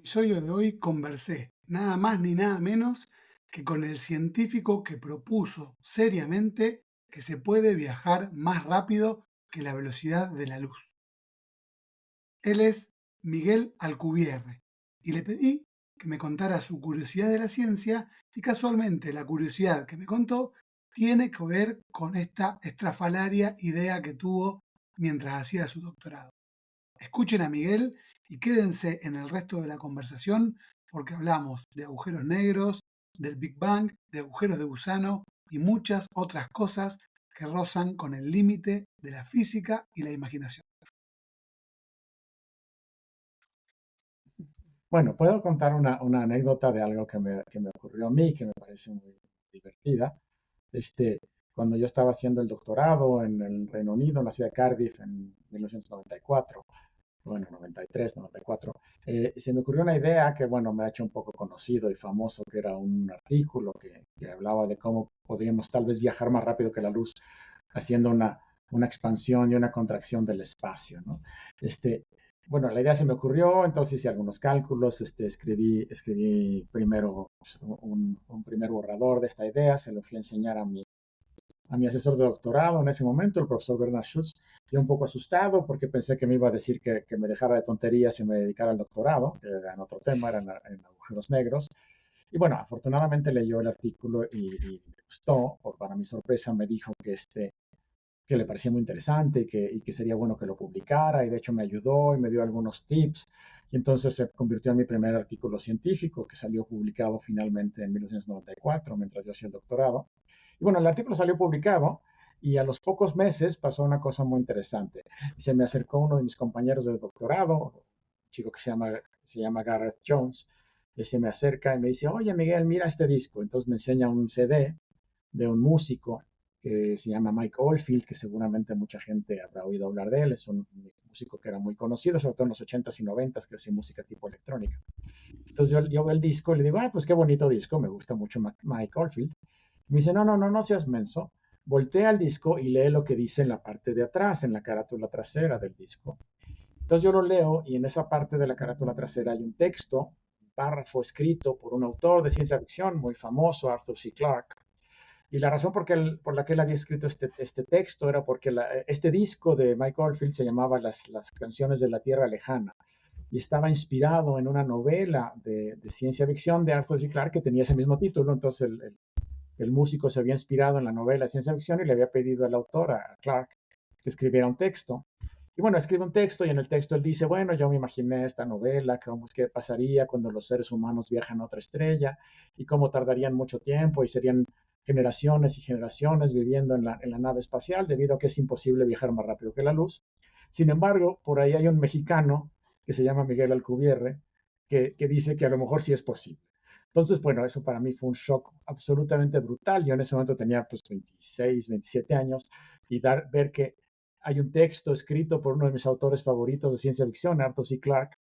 Episodio de hoy conversé nada más ni nada menos que con el científico que propuso seriamente que se puede viajar más rápido que la velocidad de la luz. Él es Miguel Alcubierre y le pedí que me contara su curiosidad de la ciencia y casualmente la curiosidad que me contó tiene que ver con esta estrafalaria idea que tuvo mientras hacía su doctorado. Escuchen a Miguel y quédense en el resto de la conversación porque hablamos de agujeros negros, del Big Bang, de agujeros de gusano y muchas otras cosas que rozan con el límite de la física y la imaginación. Bueno, puedo contar una anécdota de algo que me ocurrió a mí, que me parece muy divertida. Este, Cuando yo estaba haciendo el doctorado en el Reino Unido, en la ciudad de Cardiff, en 1994, bueno, 93, 94, se me ocurrió una idea que, bueno, me ha hecho un poco conocido y famoso, que era un artículo que hablaba de cómo podríamos tal vez viajar más rápido que la luz, haciendo una expansión y una contracción del espacio, ¿no? Este, bueno, la idea se me ocurrió, entonces hice algunos cálculos, escribí primero pues, un primer borrador de esta idea, se lo fui a enseñar a mi asesor de doctorado en ese momento, el profesor Bernard Schutz, yo un poco asustado porque pensé que me iba a decir que me dejara de tonterías y me dedicara al doctorado, que era en otro tema, era en agujeros negros. Y bueno, afortunadamente leyó el artículo y me gustó, para mi sorpresa me dijo que le parecía muy interesante y que sería bueno que lo publicara, y de hecho me ayudó y me dio algunos tips, y entonces se convirtió en mi primer artículo científico que salió publicado finalmente en 1994, mientras yo hacía el doctorado. Y bueno, el artículo salió publicado y a los pocos meses pasó una cosa muy interesante. Se me acercó uno de mis compañeros de doctorado, un chico que se llama Gareth Jones, y se me acerca y me dice, oye Miguel, mira este disco. Entonces me enseña un CD de un músico que se llama Mike Oldfield, que seguramente mucha gente habrá oído hablar de él. Es un músico que era muy conocido, sobre todo en los 80s y 90s, que hacía música tipo electrónica. Entonces yo veo el disco y le digo, pues qué bonito disco, me gusta mucho Mike Oldfield. Y me dice, no, no, no, no seas menso. Voltea al disco y lee lo que dice en la parte de atrás, en la carátula trasera del disco. Entonces yo lo leo y en esa parte de la carátula trasera hay un texto, un párrafo escrito por un autor de ciencia ficción muy famoso, Arthur C. Clarke. Y la razón por la que él había escrito este texto era porque este disco de Mike Oldfield se llamaba las canciones de la Tierra Lejana y estaba inspirado en una novela de ciencia ficción de Arthur C. Clarke que tenía ese mismo título. Entonces el músico se había inspirado en la novela de ciencia ficción y le había pedido al autor, a Clarke, que escribiera un texto. Y bueno, escribe un texto y en el texto él dice, bueno, yo me imaginé esta novela, qué pasaría cuando los seres humanos viajan a otra estrella y cómo tardarían mucho tiempo y serían generaciones y generaciones viviendo en la nave espacial debido a que es imposible viajar más rápido que la luz. Sin embargo, por ahí hay un mexicano que se llama Miguel Alcubierre que dice que a lo mejor sí es posible. Entonces, bueno, eso para mí fue un shock absolutamente brutal. Yo en ese momento tenía pues 26, 27 años y ver que hay un texto escrito por uno de mis autores favoritos de ciencia ficción, Arthur C. Clarke,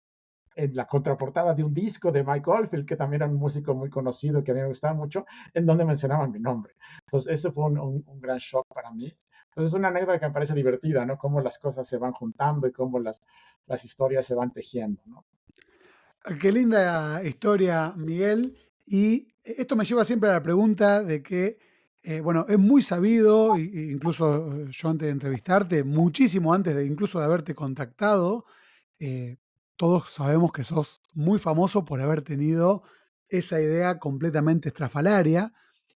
en la contraportada de un disco de Mike Oldfield, que también era un músico muy conocido que a mí me gustaba mucho, en donde mencionaban mi nombre. Entonces, eso fue un gran shock para mí. Entonces, es una anécdota que me parece divertida, ¿no? Cómo las cosas se van juntando y cómo las historias se van tejiendo, ¿no? Qué linda historia, Miguel. Y esto me lleva siempre a la pregunta de que, bueno, es muy sabido, incluso yo antes de entrevistarte, muchísimo antes de incluso de haberte contactado, eh, todos sabemos que sos muy famoso por haber tenido esa idea completamente estrafalaria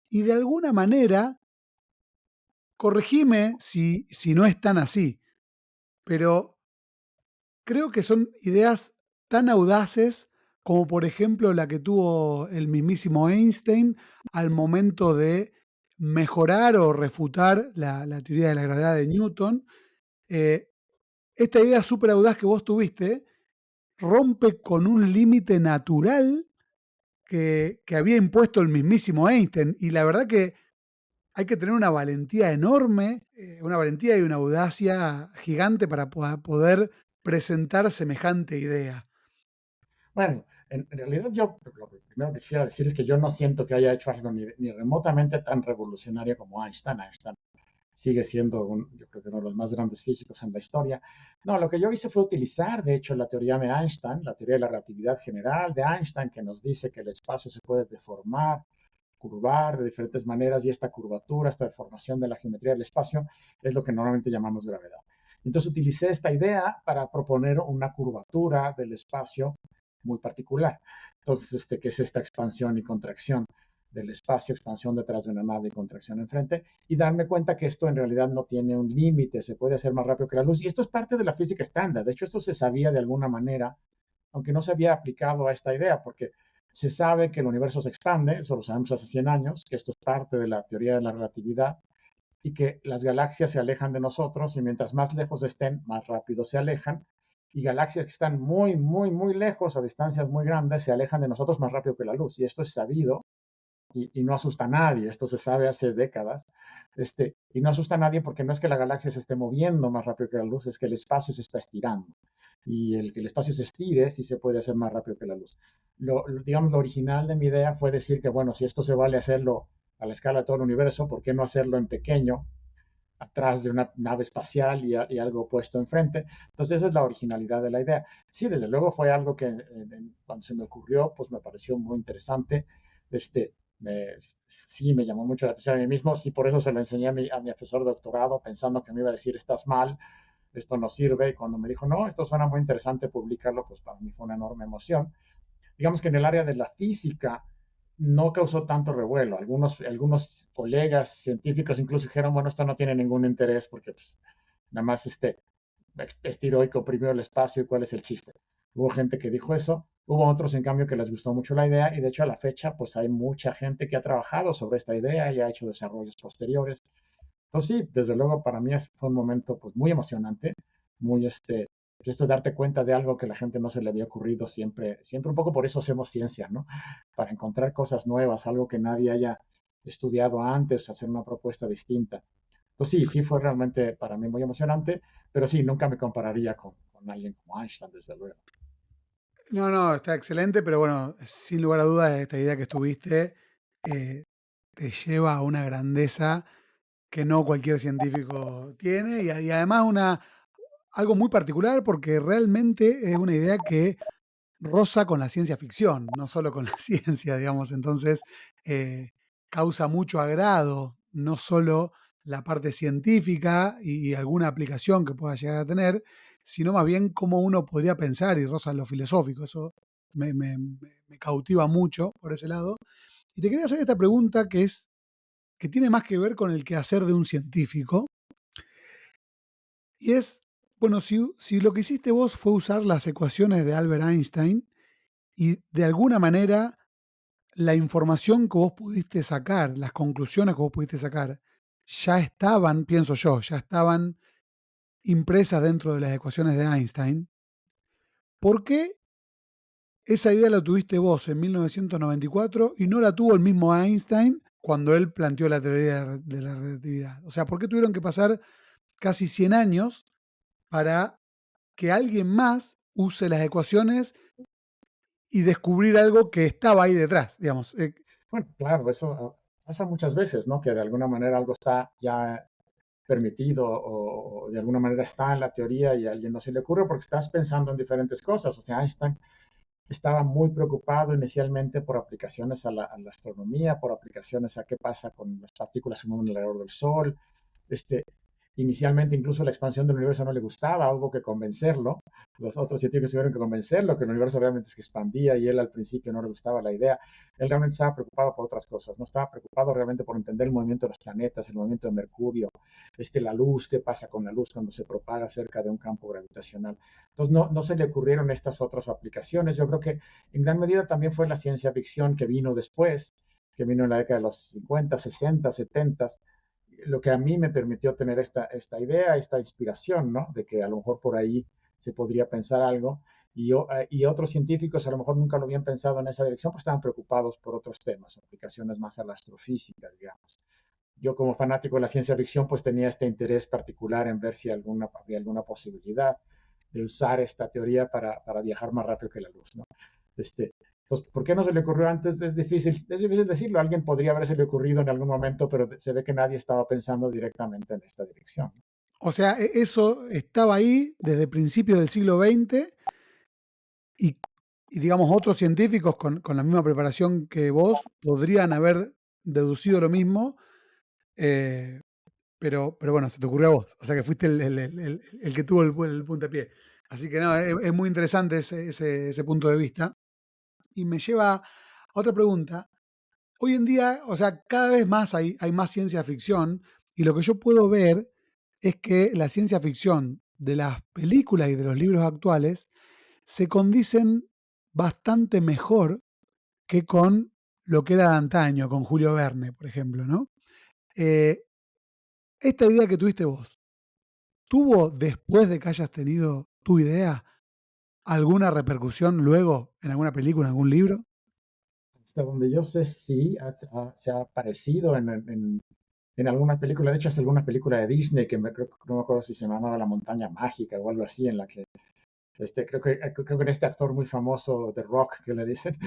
y de alguna manera, corregime si no es tan así, pero creo que son ideas tan audaces como por ejemplo la que tuvo el mismísimo Einstein al momento de mejorar o refutar la teoría de la gravedad de Newton. Eh, Esta idea súper audaz que vos tuviste rompe con un límite natural que había impuesto el mismísimo Einstein. Y la verdad que hay que tener una valentía enorme, una valentía y una audacia gigante para poder presentar semejante idea. Bueno, en realidad yo lo primero que quisiera decir es que yo no siento que haya hecho algo ni remotamente tan revolucionario como Einstein. Einstein sigue siendo, yo creo que uno de los más grandes físicos en la historia. No, lo que yo hice fue utilizar, de hecho, la teoría de Einstein, la teoría de la relatividad general de Einstein, que nos dice que el espacio se puede deformar, curvar de diferentes maneras, y esta curvatura, esta deformación de la geometría del espacio es lo que normalmente llamamos gravedad. Entonces utilicé esta idea para proponer una curvatura del espacio muy particular. Entonces, ¿qué es esta expansión y contracción del espacio? Expansión detrás de una nave y contracción enfrente, y darme cuenta que esto en realidad no tiene un límite, se puede hacer más rápido que la luz, y esto es parte de la física estándar. De hecho, esto se sabía de alguna manera, aunque no se había aplicado a esta idea, porque se sabe que el universo se expande, eso lo sabemos hace 100 años, que esto es parte de la teoría de la relatividad, y que las galaxias se alejan de nosotros, y mientras más lejos estén, más rápido se alejan, y galaxias que están muy, muy, muy lejos, a distancias muy grandes, se alejan de nosotros más rápido que la luz. Y esto es sabido, y no asusta a nadie, esto se sabe hace décadas, y no asusta a nadie porque no es que la galaxia se esté moviendo más rápido que la luz, es que el espacio se está estirando. Y el que el espacio se estire sí se puede hacer más rápido que la luz. Digamos, lo original de mi idea fue decir que, bueno, si esto se vale hacerlo a la escala de todo el universo, ¿por qué no hacerlo en pequeño, atrás de una nave espacial y algo puesto enfrente? Entonces esa es la originalidad de la idea. Sí, desde luego fue algo que cuando se me ocurrió, pues me pareció muy interesante. Sí, me llamó mucho la atención a mí mismo, sí, por eso se lo enseñé a mi profesor de doctorado, pensando que me iba a decir, estás mal, esto no sirve, y cuando me dijo, no, esto suena muy interesante, publicarlo, pues para mí fue una enorme emoción. Digamos que en el área de la física no causó tanto revuelo. Algunos colegas científicos incluso dijeron, bueno, esto no tiene ningún interés porque pues, nada más estiró y comprimió el espacio, y cuál es el chiste. Hubo gente que dijo eso, hubo otros en cambio que les gustó mucho la idea, y de hecho a la fecha pues hay mucha gente que ha trabajado sobre esta idea y ha hecho desarrollos posteriores. Entonces sí, desde luego para mí fue un momento pues muy emocionante, muy pues, esto de darte cuenta de algo que a la gente no se le había ocurrido siempre, siempre un poco por eso hacemos ciencia, ¿no? Para encontrar cosas nuevas, algo que nadie haya estudiado antes, hacer una propuesta distinta. Entonces sí, sí fue realmente para mí muy emocionante, pero sí, nunca me compararía con alguien como Einstein, desde luego. No, no, está excelente, pero bueno, sin lugar a dudas, esta idea que estuviste te lleva a una grandeza que no cualquier científico tiene, y además algo muy particular, porque realmente es una idea que roza con la ciencia ficción, no solo con la ciencia, digamos. Entonces, eh, causa mucho agrado, no solo la parte científica y alguna aplicación que pueda llegar a tener, sino más bien cómo uno podría pensar, y roza lo filosófico. Eso me cautiva mucho por ese lado. Y te quería hacer esta pregunta que tiene más que ver con el quehacer de un científico, y es, bueno, si lo que hiciste vos fue usar las ecuaciones de Albert Einstein, y de alguna manera la información que vos pudiste sacar, las conclusiones que vos pudiste sacar, ya estaban, pienso yo, ya estaban impresas dentro de las ecuaciones de Einstein. ¿Por qué esa idea la tuviste vos en 1994 y no la tuvo el mismo Einstein cuando él planteó la teoría de la relatividad? O sea, ¿por qué tuvieron que pasar casi 100 años para que alguien más use las ecuaciones y descubrir algo que estaba ahí detrás, digamos? Bueno, claro, eso pasa muchas veces, ¿no? Que de alguna manera algo está ya permitido, o de alguna manera está en la teoría y a alguien no se le ocurre porque estás pensando en diferentes cosas. O sea, Einstein estaba muy preocupado inicialmente por aplicaciones a la astronomía, por aplicaciones a qué pasa con las partículas que mueven alrededor del Sol. Este, Inicialmente incluso la expansión del universo no le gustaba, hubo que convencerlo. Los otros científicos tuvieron que convencerlo que el universo realmente se expandía, y él al principio no le gustaba la idea. Él realmente estaba preocupado por otras cosas, no estaba preocupado realmente por entender el movimiento de los planetas, el movimiento de Mercurio, la luz, qué pasa con la luz cuando se propaga cerca de un campo gravitacional. Entonces no se le ocurrieron estas otras aplicaciones. Yo creo que en gran medida también fue la ciencia ficción que vino después, que vino en la década de los 50, 60, 70, lo que a mí me permitió tener esta idea, esta inspiración, ¿no? De que a lo mejor por ahí se podría pensar algo. Y otros científicos a lo mejor nunca lo habían pensado en esa dirección, pues estaban preocupados por otros temas, aplicaciones más a la astrofísica, digamos. Yo como fanático de la ciencia ficción, pues tenía este interés particular en ver si había alguna posibilidad de usar esta teoría para viajar más rápido que la luz, ¿no? Entonces Entonces, ¿por qué no se le ocurrió antes? Es difícil decirlo. Alguien podría haberse le ocurrido en algún momento, pero se ve que nadie estaba pensando directamente en esta dirección. O sea, eso estaba ahí desde principios del siglo XX y, y digamos, otros científicos con la misma preparación que vos podrían haber deducido lo mismo, eh, pero bueno, se te ocurrió a vos. O sea que fuiste el que tuvo el puntapié. Así que no, es muy interesante ese punto de vista. Y me lleva a otra pregunta. Hoy en día, o sea, cada vez más hay más ciencia ficción y lo que yo puedo ver es que la ciencia ficción de las películas y de los libros actuales se condicen bastante mejor que con lo que era de antaño, con Julio Verne, por ejemplo, ¿no? Eh, esta idea que tuviste vos, ¿tuvo después de que hayas tenido tu idea alguna repercusión luego en alguna película, en algún libro? Hasta donde yo sé, sí, se ha aparecido en alguna película. De hecho, es alguna película de Disney no me acuerdo si se llamaba La Montaña Mágica o algo así, en la que creo que en este actor muy famoso, The Rock, que le dicen,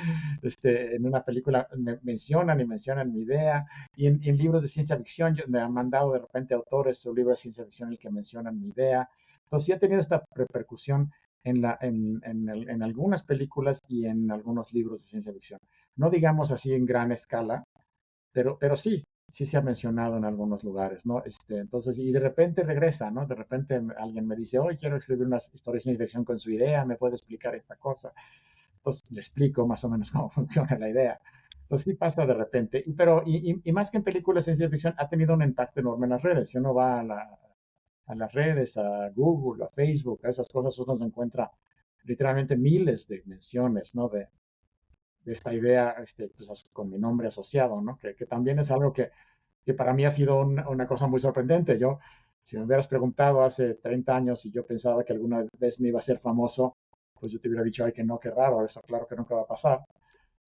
en una película mencionan mi idea, y en libros de ciencia ficción me han mandado de repente autores su libro de ciencia ficción en el que mencionan mi idea. Entonces sí ha tenido esta repercusión en algunas películas y en algunos libros de ciencia ficción. No digamos así en gran escala, pero sí se ha mencionado en algunos lugares, ¿no? Entonces, y de repente regresa, ¿no? De repente alguien me dice, hoy quiero escribir una historia de ciencia ficción con su idea, ¿me puede explicar esta cosa? Entonces, le explico más o menos cómo funciona la idea. Entonces, sí pasa de repente. Y más que en películas de ciencia ficción, ha tenido un impacto enorme en las redes. Si uno va a las redes, a Google, a Facebook, a esas cosas, uno se encuentra literalmente miles de menciones, ¿no? De esta idea pues, con mi nombre asociado, ¿no? Que también es algo que para mí ha sido una cosa muy sorprendente. Si me hubieras preguntado hace 30 años si yo pensaba que alguna vez me iba a ser famoso, pues yo te hubiera dicho, ay, que no, qué raro, eso claro que nunca va a pasar.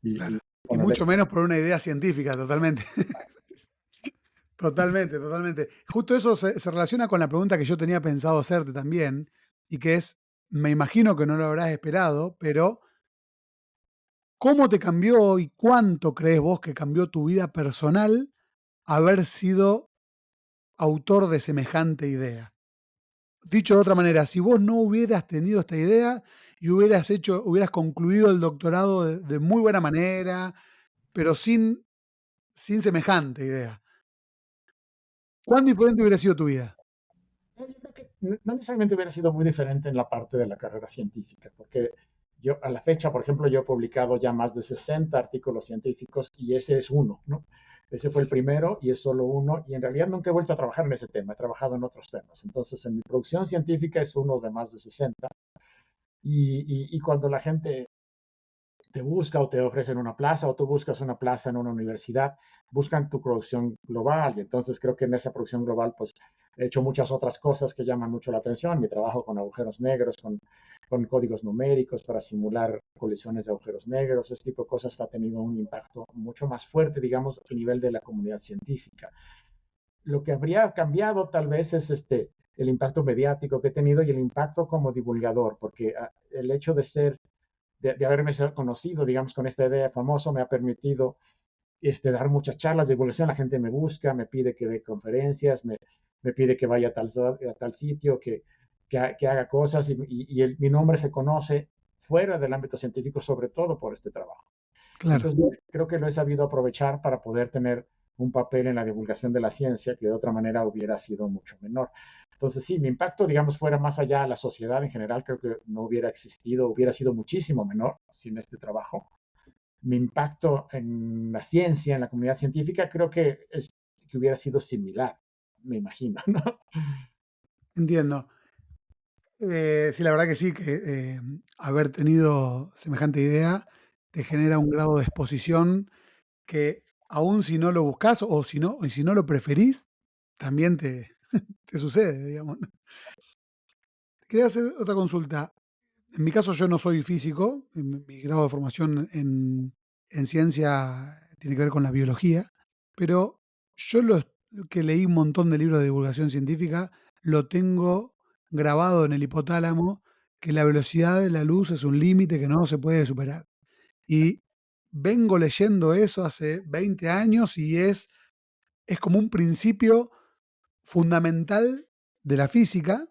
Claro. Y Y bueno, de mucho hecho, menos por una idea científica, totalmente. Totalmente, totalmente. Justo eso se relaciona con la pregunta que yo tenía pensado hacerte también, y que es, me imagino que no lo habrás esperado, pero ¿cómo te cambió y cuánto crees vos que cambió tu vida personal haber sido autor de semejante idea? Dicho de otra manera, si vos no hubieras tenido esta idea y hubieras concluido el doctorado de muy buena manera, pero sin semejante idea, ¿cuán diferente hubiera sido tu vida? yo creo que no necesariamente hubiera sido muy diferente en la parte de la carrera científica, porque yo a la fecha, por ejemplo, yo he publicado ya más de 60 artículos científicos y ese es uno, ¿no? Ese fue el primero y es solo uno, y en realidad nunca he vuelto a trabajar en ese tema, he trabajado en otros temas. Entonces, en mi producción científica es uno de más de 60. Y cuando la gente te busca o te ofrecen una plaza o tú buscas una plaza en una universidad, buscan tu producción global. Y entonces creo que en esa producción global, pues he hecho muchas otras cosas que llaman mucho la atención. Mi trabajo con agujeros negros, con códigos numéricos para simular colisiones de agujeros negros, este tipo de cosas ha tenido un impacto mucho más fuerte, digamos, a nivel de la comunidad científica. Lo que habría cambiado tal vez es el impacto mediático que he tenido y el impacto como divulgador, porque el hecho de haberme conocido, digamos, con esta idea famosa, me ha permitido dar muchas charlas de divulgación. La gente me busca, me pide que dé conferencias, me pide que vaya a tal sitio, que haga cosas y mi nombre se conoce fuera del ámbito científico, sobre todo por este trabajo. Claro. Entonces, creo que lo he sabido aprovechar para poder tener un papel en la divulgación de la ciencia que de otra manera hubiera sido mucho menor. Entonces, sí, mi impacto, digamos, fuera más allá a la sociedad en general, creo que no hubiera existido, hubiera sido muchísimo menor sin este trabajo. Mi impacto en la ciencia, en la comunidad científica, creo que hubiera sido similar, me imagino, ¿no? Entiendo. Sí, la verdad que sí, que haber tenido semejante idea te genera un grado de exposición que aun si no lo buscas y si no lo preferís, también te sucede, digamos, ¿no? Quería hacer otra consulta. En mi caso yo no soy físico, mi grado de formación en ciencia tiene que ver con la biología, pero yo que leí un montón de libros de divulgación científica, lo tengo grabado en el hipotálamo que la velocidad de la luz es un límite que no se puede superar. Y vengo leyendo eso hace 20 años y es como un principio fundamental de la física.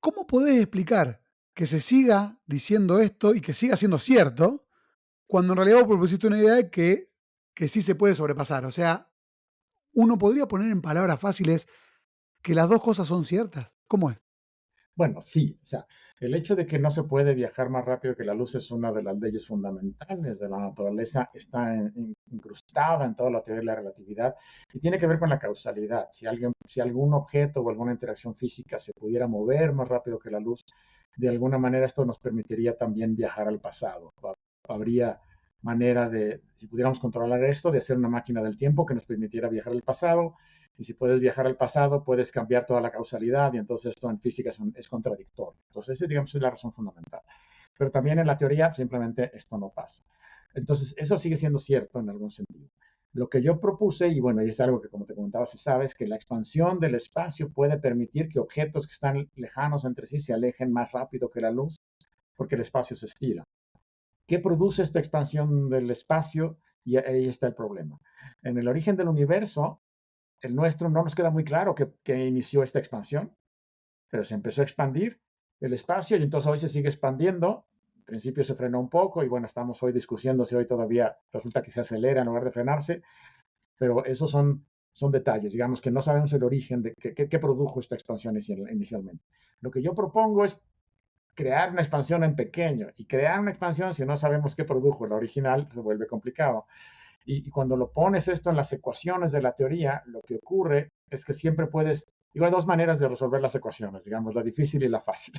¿Cómo podés explicar que se siga diciendo esto y que siga siendo cierto cuando en realidad vos propusiste una idea que sí se puede sobrepasar? O sea, uno podría poner en palabras fáciles que las dos cosas son ciertas. ¿Cómo es? Bueno, sí, o sea, el hecho de que no se puede viajar más rápido que la luz es una de las leyes fundamentales de la naturaleza, está incrustada en toda la teoría de la relatividad y tiene que ver con la causalidad. Si algún objeto o alguna interacción física se pudiera mover más rápido que la luz, de alguna manera esto nos permitiría también viajar al pasado. Habría manera de, si pudiéramos controlar esto, de hacer una máquina del tiempo que nos permitiera viajar al pasado, y si puedes viajar al pasado, puedes cambiar toda la causalidad y entonces esto en física es contradictorio. Entonces, esa, digamos, es la razón fundamental. Pero también en la teoría simplemente esto no pasa. Entonces, eso sigue siendo cierto en algún sentido. Lo que yo propuse, y bueno, y es algo que como te comentaba, si sabes, que la expansión del espacio puede permitir que objetos que están lejanos entre sí se alejen más rápido que la luz, porque el espacio se estira. ¿Qué produce esta expansión del espacio? Y ahí está el problema. En el origen del universo, el nuestro no nos queda muy claro que inició esta expansión, pero se empezó a expandir el espacio y entonces hoy se sigue expandiendo. En principio se frenó un poco y bueno, estamos hoy discutiendo si hoy todavía resulta que se acelera en lugar de frenarse, pero esos son detalles, digamos que no sabemos el origen de qué produjo esta expansión inicialmente. Lo que yo propongo es crear una expansión en pequeño y crear una expansión si no sabemos qué produjo la original se vuelve complicado. Y cuando lo pones esto en las ecuaciones de la teoría, lo que ocurre es que siempre puedes, digo, hay dos maneras de resolver las ecuaciones, digamos, la difícil y la fácil.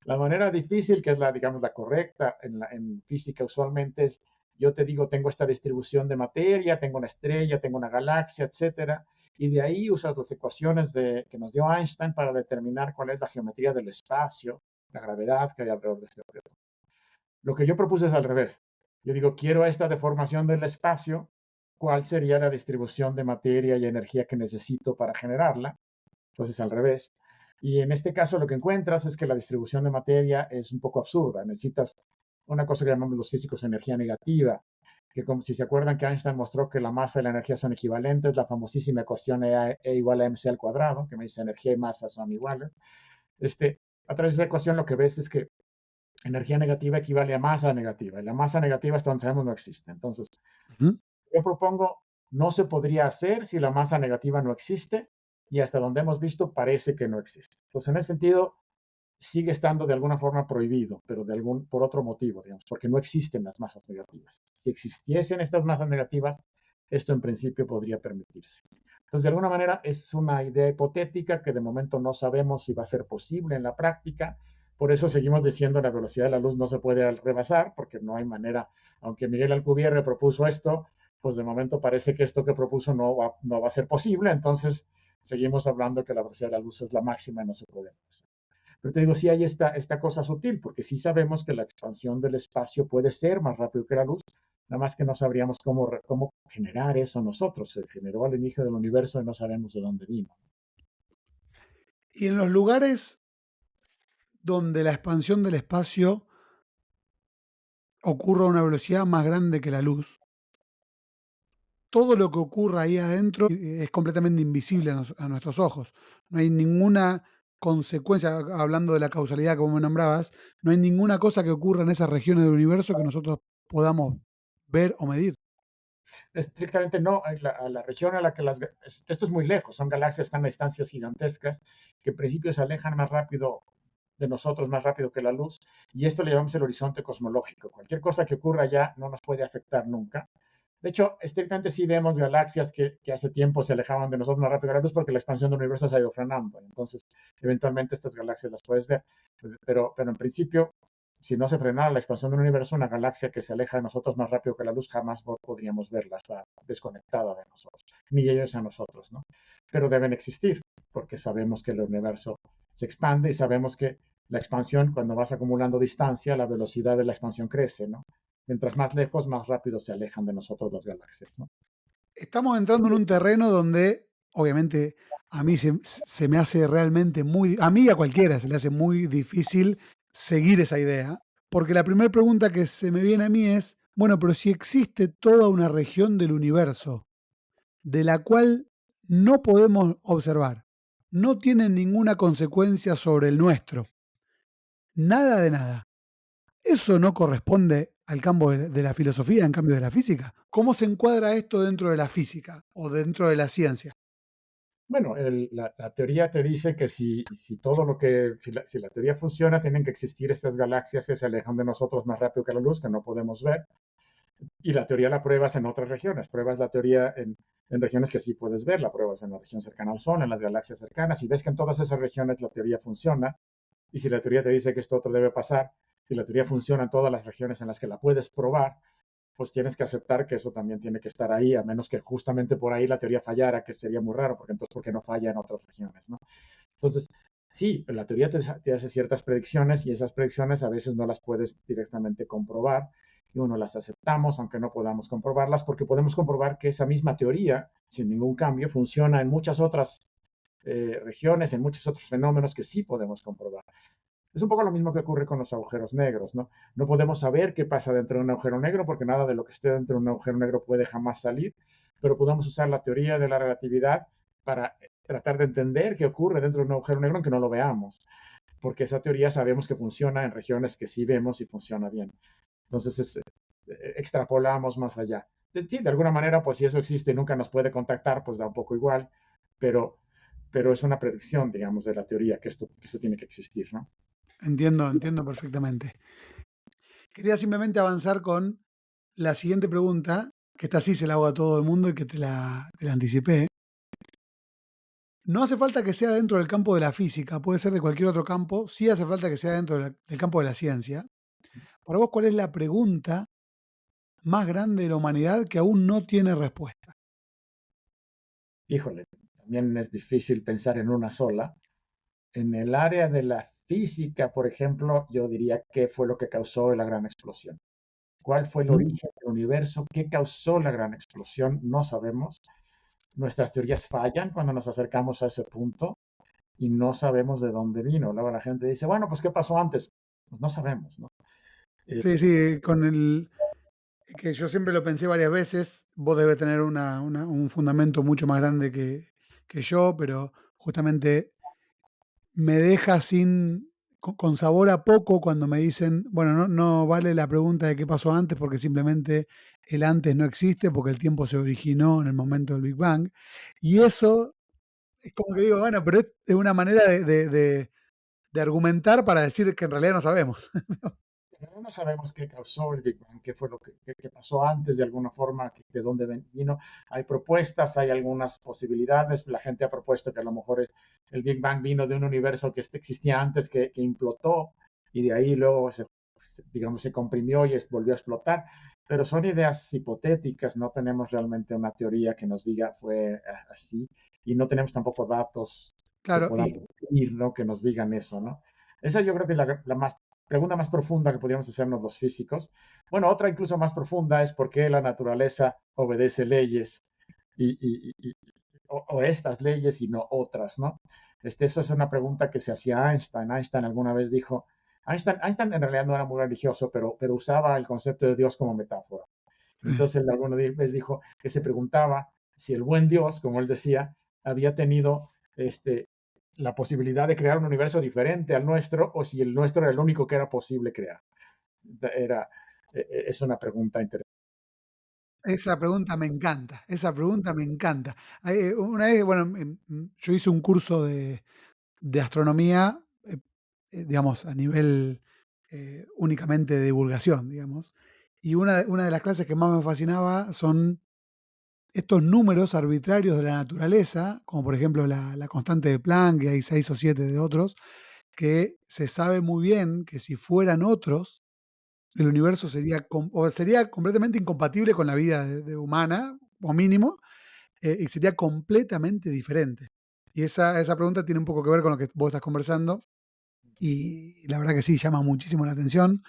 La manera difícil, que es la, digamos, la correcta en física usualmente es, yo te digo, tengo esta distribución de materia, tengo una estrella, tengo una galaxia, etcétera, y de ahí usas las ecuaciones que nos dio Einstein para determinar cuál es la geometría del espacio, la gravedad que hay alrededor de este objeto. Lo que yo propuse es al revés. Yo digo, quiero esta deformación del espacio, ¿cuál sería la distribución de materia y energía que necesito para generarla? Entonces, al revés. Y en este caso lo que encuentras es que la distribución de materia es un poco absurda. Necesitas una cosa que llamamos los físicos energía negativa, que como si se acuerdan que Einstein mostró que la masa y la energía son equivalentes, la famosísima ecuación E igual a mc al cuadrado, que me dice energía y masa son iguales. A través de esa ecuación lo que ves es que energía negativa equivale a masa negativa, y la masa negativa hasta donde sabemos no existe. Entonces, Ujú. yo propongo, no se podría hacer si la masa negativa no existe, y hasta donde hemos visto parece que no existe. Entonces, en ese sentido, sigue estando de alguna forma prohibido, pero por otro motivo, digamos, porque no existen las masas negativas. Si existiesen estas masas negativas, esto en principio podría permitirse. Entonces, de alguna manera, es una idea hipotética que de momento no sabemos si va a ser posible en la práctica. Por eso seguimos diciendo que la velocidad de la luz no se puede rebasar, porque no hay manera, aunque Miguel Alcubierre propuso esto, pues de momento parece que esto que propuso no va a ser posible. Entonces, seguimos hablando que la velocidad de la luz es la máxima y no se puede rebasar. Pero te digo, sí hay esta cosa sutil, porque sí sabemos que la expansión del espacio puede ser más rápido que la luz, nada más que no sabríamos cómo generar eso nosotros. Se generó al inicio del universo y no sabemos de dónde vino. Y en los lugares donde la expansión del espacio ocurra a una velocidad más grande que la luz, todo lo que ocurra ahí adentro es completamente invisible a nuestros ojos. No hay ninguna consecuencia, hablando de la causalidad como me nombrabas, no hay ninguna cosa que ocurra en esas regiones del universo que nosotros podamos ver o medir. Estrictamente no, a la región a la que esto es muy lejos, son galaxias, están a distancias gigantescas que en principio se alejan más rápido de nosotros, más rápido que la luz, y esto le llamamos el horizonte cosmológico. Cualquier cosa que ocurra allá no nos puede afectar nunca. De hecho, estrictamente sí vemos galaxias que hace tiempo se alejaban de nosotros más rápido que la luz porque la expansión del universo se ha ido frenando. Entonces, eventualmente estas galaxias las puedes ver. Pero en principio, si no se frenara la expansión del universo, una galaxia que se aleja de nosotros más rápido que la luz jamás podríamos verla, está desconectada de nosotros, ni ellos a nosotros, ¿no? Pero deben existir porque sabemos que el universo se expande y sabemos que la expansión, cuando vas acumulando distancia, la velocidad de la expansión crece, ¿no? Mientras más lejos, más rápido se alejan de nosotros las galaxias, ¿no? Estamos entrando en un terreno donde, obviamente, a mí se me hace realmente a mí y a cualquiera se le hace muy difícil seguir esa idea, porque la primera pregunta que se me viene a mí es, Bueno, pero si existe toda una región del universo de la cual no podemos observar, no tiene ninguna consecuencia sobre el nuestro, nada de nada. Eso no corresponde al campo de la filosofía, en cambio de la física. ¿Cómo se encuadra esto dentro de la física o dentro de la ciencia? Bueno, la teoría te dice que si todo lo que, si la teoría funciona, tienen que existir estas galaxias que se alejan de nosotros más rápido que la luz, que no podemos ver. Y la teoría la pruebas en otras regiones. Pruebas la teoría en regiones que sí puedes ver. La pruebas en la región cercana al Sol, en las galaxias cercanas. Y ves que en todas esas regiones la teoría funciona. Y si la teoría te dice que esto otro debe pasar, y la teoría funciona en todas las regiones en las que la puedes probar, pues tienes que aceptar que eso también tiene que estar ahí, a menos que justamente por ahí la teoría fallara, que sería muy raro, porque entonces, ¿por qué no falla en otras regiones, no? Entonces, sí, la teoría te hace ciertas predicciones y esas predicciones a veces no las puedes directamente comprobar y uno las aceptamos aunque no podamos comprobarlas porque podemos comprobar que esa misma teoría, sin ningún cambio, funciona en muchas otras regiones, en muchos otros fenómenos que sí podemos comprobar. Es un poco lo mismo que ocurre con los agujeros negros, ¿no? No podemos saber qué pasa dentro de un agujero negro porque nada de lo que esté dentro de un agujero negro puede jamás salir, pero podemos usar la teoría de la relatividad para tratar de entender qué ocurre dentro de un agujero negro aunque no lo veamos, porque esa teoría sabemos que funciona en regiones que sí vemos y funciona bien. Entonces extrapolamos más allá. Sí, de alguna manera, pues si eso existe y nunca nos puede contactar, pues da un poco igual, pero, pero es una predicción, digamos, de la teoría que esto tiene que existir, ¿no? Entiendo perfectamente. Quería simplemente avanzar con la siguiente pregunta, que esta sí se la hago a todo el mundo y que te la anticipé. No hace falta que sea dentro del campo de la física, puede ser de cualquier otro campo, sí hace falta que sea dentro del campo de la ciencia. Para vos, ¿cuál es la pregunta más grande de la humanidad que aún no tiene respuesta? Híjole, también es difícil pensar en una sola. En el área de la física, por ejemplo, yo diría qué fue lo que causó la gran explosión. ¿Cuál fue el ¿Mm? origen del universo? ¿Qué causó la gran explosión? No sabemos. Nuestras teorías fallan cuando nos acercamos a ese punto y no sabemos de dónde vino. Luego la gente dice, bueno, pues ¿qué pasó antes? Pues no sabemos, ¿no? Eh, Sí, sí, con el que yo siempre lo pensé varias veces, vos debes tener un fundamento mucho más grande que yo, pero justamente me deja con sabor a poco cuando me dicen, bueno, no vale la pregunta de qué pasó antes porque simplemente el antes no existe porque el tiempo se originó en el momento del Big Bang. Y eso es como que digo, bueno, pero es una manera de argumentar para decir que en realidad no sabemos. Pero no sabemos qué causó el Big Bang, qué fue lo que pasó antes de alguna forma, de dónde vino. Hay propuestas, hay algunas posibilidades. La gente ha propuesto que a lo mejor el Big Bang vino de un universo que existía antes, que implotó y de ahí luego digamos, se comprimió y volvió a explotar. Pero son ideas hipotéticas, no tenemos realmente una teoría que nos diga fue así y no tenemos tampoco datos que Claro, podamos ir, ¿no? Que nos digan eso, ¿no? Esa yo creo que es la más pregunta más profunda que podríamos hacernos los físicos. Bueno, otra incluso más profunda es por qué la naturaleza obedece leyes o estas leyes y no otras, ¿no? Eso es una pregunta que se hacía Einstein. Einstein alguna vez dijo, Einstein en realidad no era muy religioso, pero usaba el concepto de Dios como metáfora. sí. Entonces él alguna vez dijo que se preguntaba si el buen Dios, como él decía, había tenido la posibilidad de crear un universo diferente al nuestro o si el nuestro era el único que era posible crear. Era, es una pregunta interesante. Esa pregunta me encanta, esa pregunta me encanta. Una vez, bueno, yo hice un curso de astronomía, digamos, a nivel únicamente de divulgación, digamos, y una de las clases que más me fascinaba son estos números arbitrarios de la naturaleza, como por ejemplo la constante de Planck, y hay 6 o 7 de otros, que se sabe muy bien que si fueran otros, el universo sería completamente incompatible con la vida de humana, o mínimo, y sería completamente diferente. Y esa pregunta tiene un poco que ver con lo que vos estás conversando, y la verdad que sí, llama muchísimo la atención.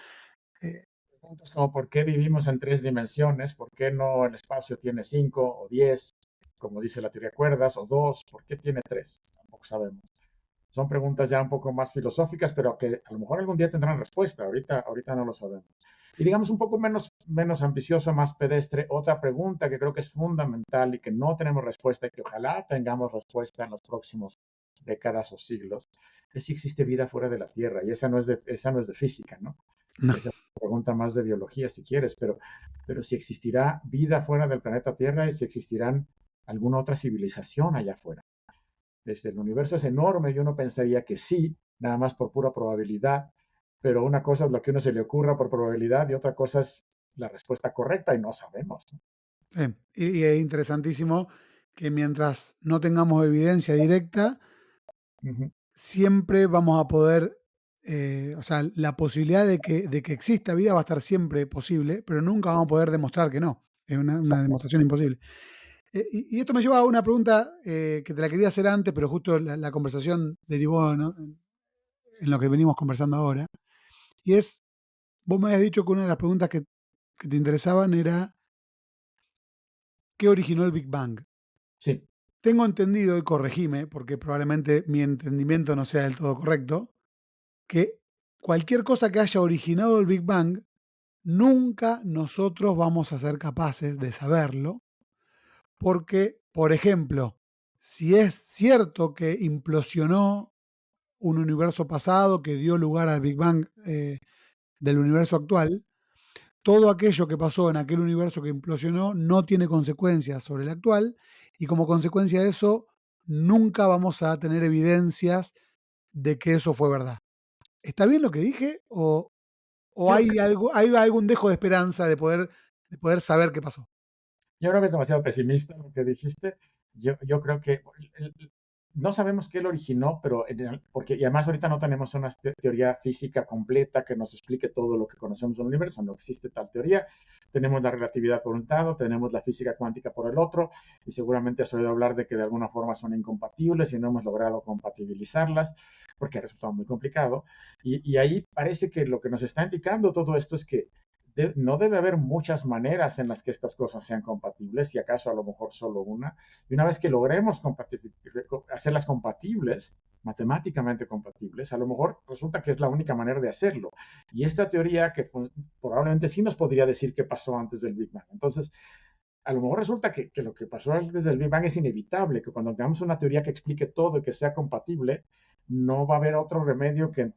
Eh, Preguntas como por qué vivimos en tres dimensiones, por qué no el espacio tiene cinco o 10, como dice la teoría de cuerdas, o dos, por qué tiene tres, tampoco sabemos. Son preguntas ya un poco más filosóficas, pero que a lo mejor algún día tendrán respuesta. Ahorita no lo sabemos. Y digamos un poco menos menos ambicioso, más pedestre, otra pregunta que creo que es fundamental y que no tenemos respuesta y que ojalá tengamos respuesta en los próximos décadas o siglos, es si existe vida fuera de la Tierra. Y esa no es de física, ¿no? No. Esa es una pregunta más de biología, si quieres, pero si existirá vida fuera del planeta Tierra y si existirán alguna otra civilización allá afuera. Desde el universo es enorme y uno pensaría que sí, nada más por pura probabilidad, pero una cosa es lo que a uno se le ocurra por probabilidad y otra cosa es la respuesta correcta y no sabemos. Y es interesantísimo que mientras no tengamos evidencia directa, Ujú. siempre vamos a poder, o sea, la posibilidad de que exista vida va a estar siempre posible, pero nunca vamos a poder demostrar que no. Es una Exacto. demostración imposible. Y esto me lleva a una pregunta que te la quería hacer antes, pero justo la conversación derivó, ¿no?, en lo que venimos conversando ahora. Y es, vos me habías dicho que una de las preguntas que te interesaban era ¿qué originó el Big Bang? Sí, Tengo entendido, y corregime, porque probablemente mi entendimiento no sea del todo correcto, que cualquier cosa que haya originado el Big Bang, nunca nosotros vamos a ser capaces de saberlo, porque, por ejemplo, si es cierto que implosionó un universo pasado que dio lugar al Big Bang del universo actual, todo aquello que pasó en aquel universo que implosionó no tiene consecuencias sobre el actual y como consecuencia de eso nunca vamos a tener evidencias de que eso fue verdad. ¿Está bien lo que dije o yo, hay algún dejo de esperanza de poder saber qué pasó? yo creo que es demasiado pesimista lo que dijiste. Yo creo que no sabemos qué lo originó, pero porque y además ahorita no tenemos una teoría física completa que nos explique todo lo que conocemos del universo. No existe tal teoría. Tenemos la relatividad por un lado, tenemos la física cuántica por el otro, y seguramente has oído hablar de que de alguna forma son incompatibles y no hemos logrado compatibilizarlas porque ha resultado muy complicado. Y ahí parece que lo que nos está indicando todo esto es que no debe haber muchas maneras en las que estas cosas sean compatibles, si acaso a lo mejor solo una. Y una vez que logremos hacerlas compatibles, matemáticamente compatibles, a lo mejor resulta que es la única manera de hacerlo. Y esta teoría que probablemente sí nos podría decir qué pasó antes del Big Bang. Entonces, a lo mejor resulta que lo que pasó antes del Big Bang es inevitable, que cuando tengamos una teoría que explique todo y que sea compatible, no va a haber otro remedio que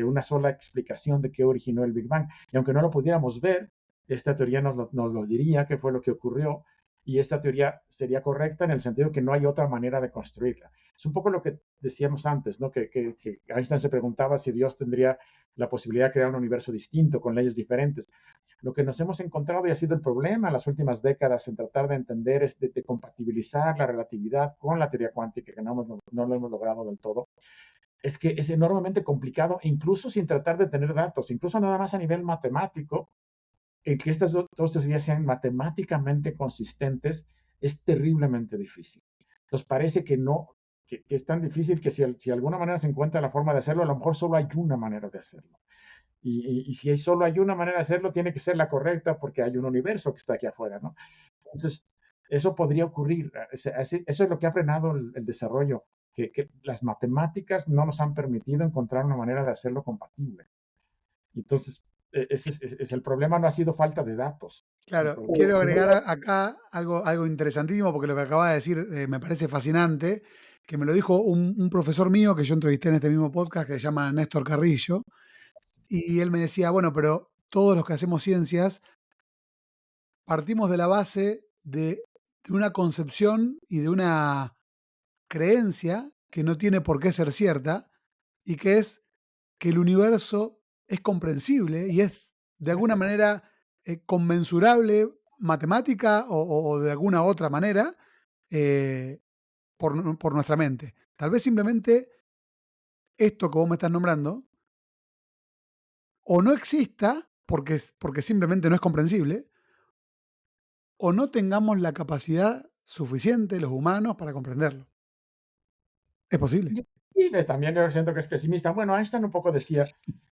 una sola explicación de qué originó el Big Bang. Y aunque no lo pudiéramos ver, esta teoría nos lo diría, qué fue lo que ocurrió, y esta teoría sería correcta en el sentido que no hay otra manera de construirla. Es un poco lo que decíamos antes, ¿no? Que Einstein se preguntaba si Dios tendría la posibilidad de crear un universo distinto, con leyes diferentes. Lo que nos hemos encontrado y ha sido el problema en las últimas décadas en tratar de entender es de compatibilizar la relatividad con la teoría cuántica, que no lo hemos logrado del todo, es que es enormemente complicado, incluso sin tratar de tener datos, incluso nada más a nivel matemático, en que estas dos teorías sean matemáticamente consistentes, es terriblemente difícil. Entonces parece que no, que es tan difícil que si de alguna manera se encuentra la forma de hacerlo, a lo mejor solo hay una manera de hacerlo. Y si solo hay una manera de hacerlo, tiene que ser la correcta porque hay un universo que está aquí afuera, ¿no? Entonces, eso podría ocurrir. Eso es lo que ha frenado el desarrollo, que las matemáticas no nos han permitido encontrar una manera de hacerlo compatible. Entonces, ese es el problema, no ha sido falta de datos. El Claro, problema quiero ha sido, agregar acá algo interesantísimo, porque lo que acaba de decir me parece fascinante, que me lo dijo un profesor mío que yo entrevisté en este mismo podcast, que se llama Néstor Carrillo, y él me decía, bueno, pero todos los que hacemos ciencias partimos de la base de una concepción y de una creencia que no tiene por qué ser cierta, y que es que el universo es comprensible y es de alguna manera conmensurable matemática o de alguna otra manera eh, por nuestra mente. Tal vez simplemente esto que vos me estás nombrando o no exista porque simplemente no es comprensible o no tengamos la capacidad suficiente los humanos para comprenderlo. Es posible. y también yo siento que es pesimista. Bueno, Einstein un poco decía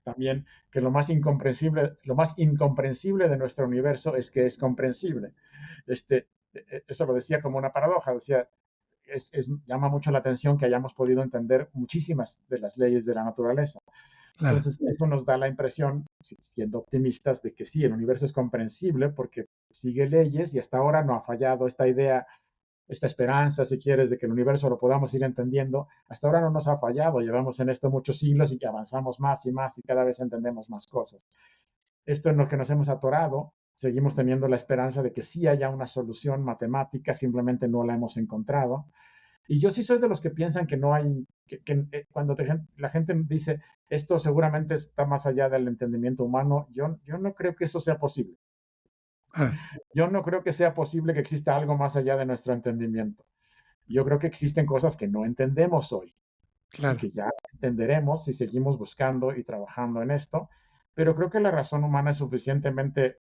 también que lo más incomprensible de nuestro universo es que es comprensible. Eso lo decía como una paradoja, decía, llama mucho la atención que hayamos podido entender muchísimas de las leyes de la naturaleza. Claro, Entonces, eso nos da la impresión, siendo optimistas, de que sí, el universo es comprensible porque sigue leyes y hasta ahora no ha fallado esta idea, esta esperanza, si quieres, de que el universo lo podamos ir entendiendo. Hasta ahora no nos ha fallado, llevamos en esto muchos siglos y que avanzamos más y más y cada vez entendemos más cosas. Esto en lo que nos hemos atorado, seguimos teniendo la esperanza de que sí haya una solución matemática, simplemente no la hemos encontrado. Y yo sí soy de los que piensan que no hay, cuando la gente dice esto seguramente está más allá del entendimiento humano, yo no creo que eso sea posible. claro, Yo no creo que sea posible que exista algo más allá de nuestro entendimiento. Yo creo que existen cosas que no entendemos hoy y claro. que ya entenderemos si seguimos buscando y trabajando en esto, pero creo que la razón humana es suficientemente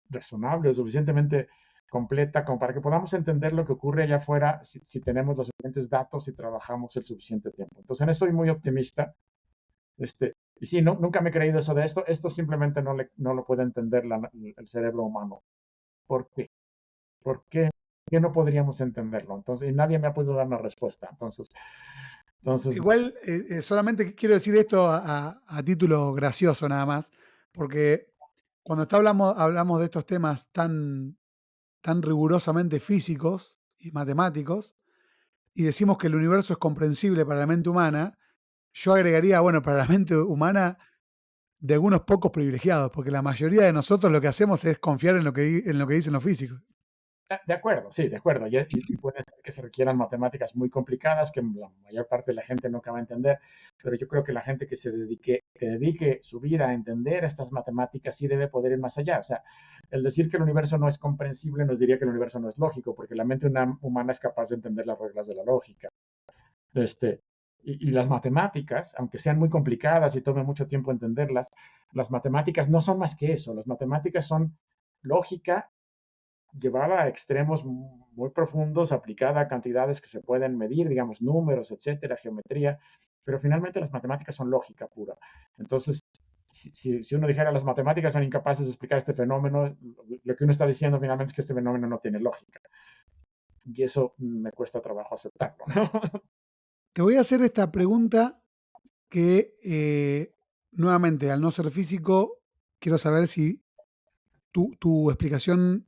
razonable, o suficientemente completa como para que podamos entender lo que ocurre allá afuera si tenemos los suficientes datos y trabajamos el suficiente tiempo. Entonces, en eso soy muy optimista. Y sí, no, nunca me he creído eso de esto. Esto simplemente no lo puede entender el cerebro humano. ¿Por qué? ¿Por qué? ¿Por qué no podríamos entenderlo? Entonces, y nadie me ha podido dar una respuesta. Entonces, Igual, solamente quiero decir esto a título gracioso nada más, porque cuando hablamos de estos temas tan rigurosamente físicos y matemáticos, y decimos que el universo es comprensible para la mente humana, yo agregaría, bueno, para la mente humana de algunos pocos privilegiados, porque la mayoría de nosotros lo que hacemos es confiar en lo que dicen los físicos. de acuerdo, sí, de acuerdo. Y puede ser que se requieran matemáticas muy complicadas que la mayor parte de la gente no acaba de entender, pero yo creo que la gente que dedique su vida a entender estas matemáticas sí debe poder ir más allá. O sea, el decir que el universo no es comprensible nos diría que el universo no es lógico, porque la mente humana es capaz de entender las reglas de la lógica. Este, y las matemáticas, aunque sean muy complicadas y tome mucho tiempo entenderlas, las matemáticas no son más que eso. Las matemáticas son lógica llevada a extremos muy profundos, aplicada a cantidades que se pueden medir, digamos, números, etcétera, geometría, pero finalmente las matemáticas son lógica pura. Entonces, si uno dijera las matemáticas son incapaces de explicar este fenómeno, lo que uno está diciendo finalmente es que este fenómeno no tiene lógica. Y eso me cuesta trabajo aceptarlo, ¿no? Te voy a hacer esta pregunta que, nuevamente, al no ser físico, quiero saber si tu explicación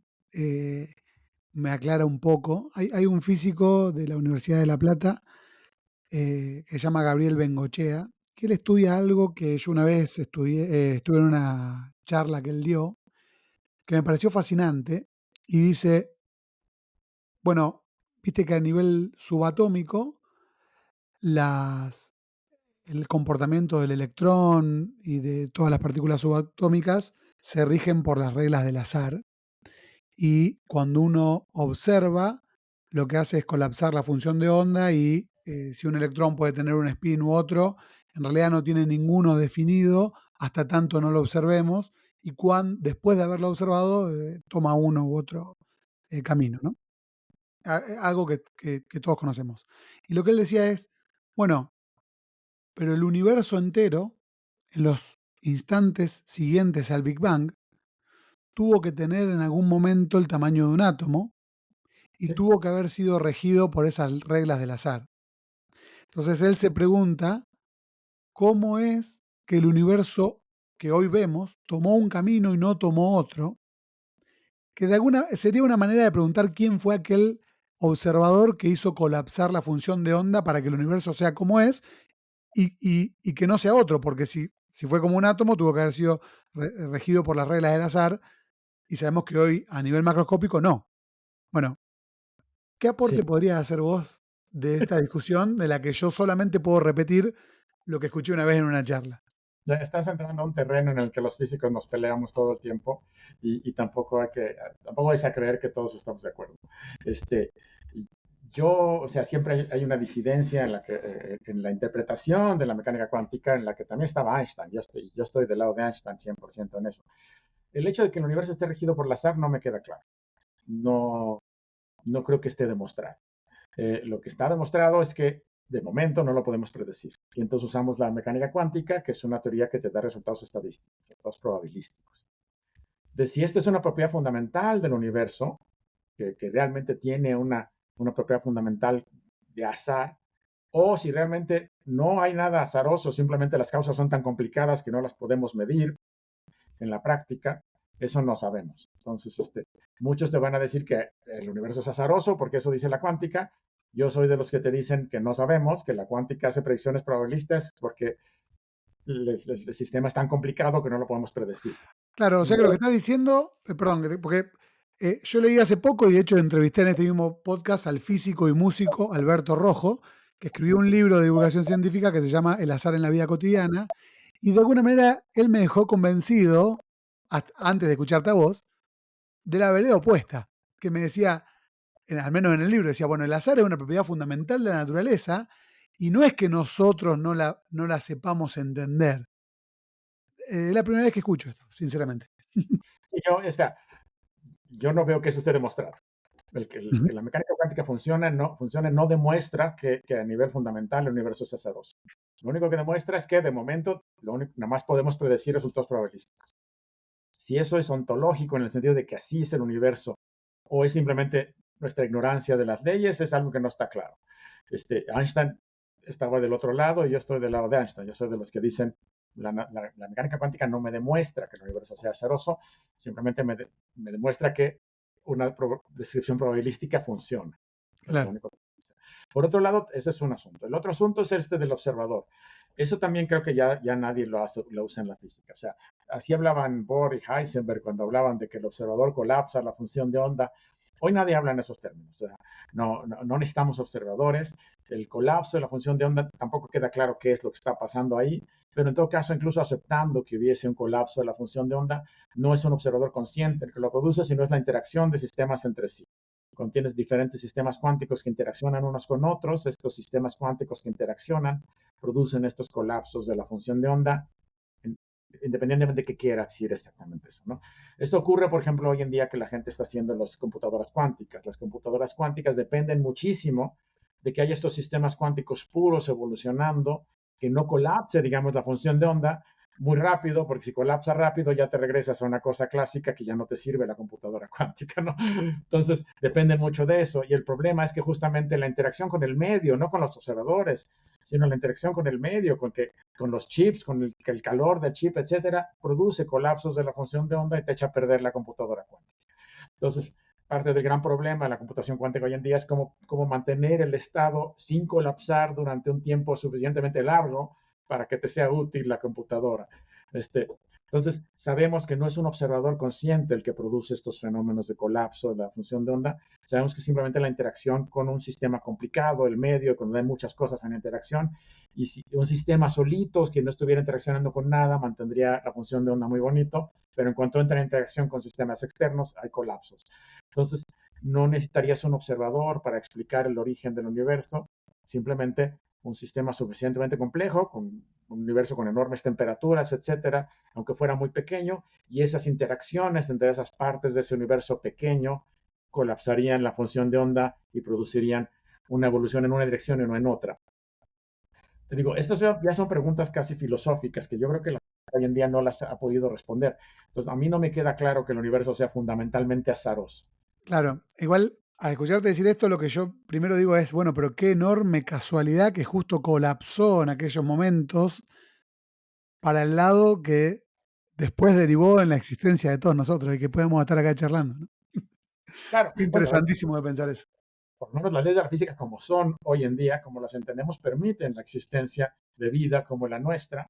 me aclara un poco. Hay un físico de la Universidad de La Plata que se llama Gabriel Bengochea, que él estudia algo que yo una vez estuve en una charla que él dio, que me pareció fascinante, y dice, bueno, viste que a nivel subatómico, las, el comportamiento del electrón y de todas las partículas subatómicas se rigen por las reglas del azar. Y cuando uno observa, lo que hace es colapsar la función de onda y si un electrón puede tener un spin u otro, en realidad no tiene ninguno definido hasta tanto no lo observemos y después de haberlo observado toma uno u otro camino, ¿no? Algo que todos conocemos. Y lo que él decía es, bueno, pero el universo entero, en los instantes siguientes al Big Bang, tuvo que tener en algún momento el tamaño de un átomo y Sí, tuvo que haber sido regido por esas reglas del azar. Entonces él se pregunta cómo es que el universo que hoy vemos tomó un camino y no tomó otro, que de alguna sería una manera de preguntar quién fue aquel observador que hizo colapsar la función de onda para que el universo sea como es y que no sea otro, porque si fue como un átomo tuvo que haber sido regido por las reglas del azar y sabemos que hoy a nivel macroscópico no. Bueno, ¿qué sí. aporte podrías hacer vos de esta discusión de la que yo solamente puedo repetir lo que escuché una vez en una charla? Ya estás entrando a un terreno en el que los físicos nos peleamos todo el tiempo y tampoco vais a creer que todos estamos de acuerdo. Este, o sea, siempre hay una disidencia en la interpretación de la mecánica cuántica en la que también estaba Einstein. Yo estoy del lado de Einstein 100% en eso. El hecho de que el universo esté regido por el azar no me queda claro. No, no creo que esté demostrado. Lo que está demostrado es que de momento no lo podemos predecir. Y entonces usamos la mecánica cuántica, que es una teoría que te da resultados estadísticos, resultados probabilísticos. De si esta es una propiedad fundamental del universo, que realmente tiene una propiedad fundamental de azar, o si realmente no hay nada azaroso, simplemente las causas son tan complicadas que no las podemos medir en la práctica, eso no sabemos. Entonces, muchos te van a decir que el universo es azaroso porque eso dice la cuántica. Yo soy de los que te dicen que no sabemos, que la cuántica hace predicciones probabilistas porque el sistema es tan complicado que no lo podemos predecir. Claro, o sea que lo que estás diciendo, perdón, porque yo leí hace poco y de hecho entrevisté en este mismo podcast al físico y músico Alberto Rojo, que escribió un libro de divulgación científica que se llama El azar en la vida cotidiana, y de alguna manera él me dejó convencido, antes de escucharte a vos, de la vereda opuesta, que me decía, al menos en el libro, decía, bueno, el azar es una propiedad fundamental de la naturaleza y no es que nosotros no la sepamos entender. Es la primera vez que escucho esto, sinceramente. Sí, yo no veo que eso esté demostrado. Que la mecánica cuántica funcione no demuestra que a nivel fundamental el universo es azaroso. Lo único que demuestra es que de momento nada más podemos predecir resultados probabilísticos. Si eso es ontológico en el sentido de que así es el universo o es simplemente nuestra ignorancia de las leyes, es algo que no está claro. Einstein estaba del otro lado y yo estoy del lado de Einstein. Yo soy de los que dicen la mecánica cuántica no me demuestra que el universo sea azaroso, simplemente me demuestra que una descripción probabilística funciona. Es lo Claro. único que demuestra. Por otro lado, ese es un asunto. El otro asunto es del observador. Eso también creo que ya nadie lo usa en la física. O sea, así hablaban Bohr y Heisenberg cuando hablaban de que el observador colapsa la función de onda. Hoy nadie habla en esos términos. O sea, no necesitamos observadores. El colapso de la función de onda tampoco queda claro qué es lo que está pasando ahí, pero en todo caso, incluso aceptando que hubiese un colapso de la función de onda, no es un observador consciente el que lo produce, sino es la interacción de sistemas entre sí. Contienes diferentes sistemas cuánticos que interaccionan unos con otros. Estos sistemas cuánticos que interaccionan producen estos colapsos de la función de onda, independientemente de qué quiera decir exactamente eso, ¿no? Esto ocurre, por ejemplo, hoy en día que la gente está haciendo las computadoras cuánticas. Las computadoras cuánticas dependen muchísimo de que haya estos sistemas cuánticos puros evolucionando, que no colapse, digamos, la función de onda muy rápido, porque si colapsa rápido ya te regresas a una cosa clásica que ya no te sirve la computadora cuántica, ¿no? Entonces, dependen mucho de eso. Y el problema es que justamente la interacción con el medio, no con los observadores, sino la interacción con el medio, con los chips, con el calor del chip, etcétera, produce colapsos de la función de onda y te echa a perder la computadora cuántica. Entonces, parte del gran problema de la computación cuántica hoy en día es cómo mantener el estado sin colapsar durante un tiempo suficientemente largo para que te sea útil la computadora. Entonces, sabemos que no es un observador consciente el que produce estos fenómenos de colapso de la función de onda. Sabemos que simplemente la interacción con un sistema complicado, el medio, cuando hay muchas cosas en interacción, y si un sistema solito que no estuviera interaccionando con nada mantendría la función de onda muy bonito, pero en cuanto entra en interacción con sistemas externos, hay colapsos. Entonces, no necesitarías un observador para explicar el origen del universo, simplemente un sistema suficientemente complejo, con un universo con enormes temperaturas, etcétera, aunque fuera muy pequeño, y esas interacciones entre esas partes de ese universo pequeño colapsarían la función de onda y producirían una evolución en una dirección y no en otra. Te digo, estas ya son preguntas casi filosóficas que yo creo que hoy en día no las ha podido responder. Entonces, a mí no me queda claro que el universo sea fundamentalmente azaroso. Claro, igual al escucharte decir esto, lo que yo primero digo es, bueno, pero qué enorme casualidad que justo colapsó en aquellos momentos para el lado que después derivó en la existencia de todos nosotros y que podemos estar acá charlando, ¿no? Claro, bueno, Interesantísimo de pensar eso. por lo menos las leyes de la física como son hoy en día, como las entendemos, permiten la existencia de vida como la nuestra.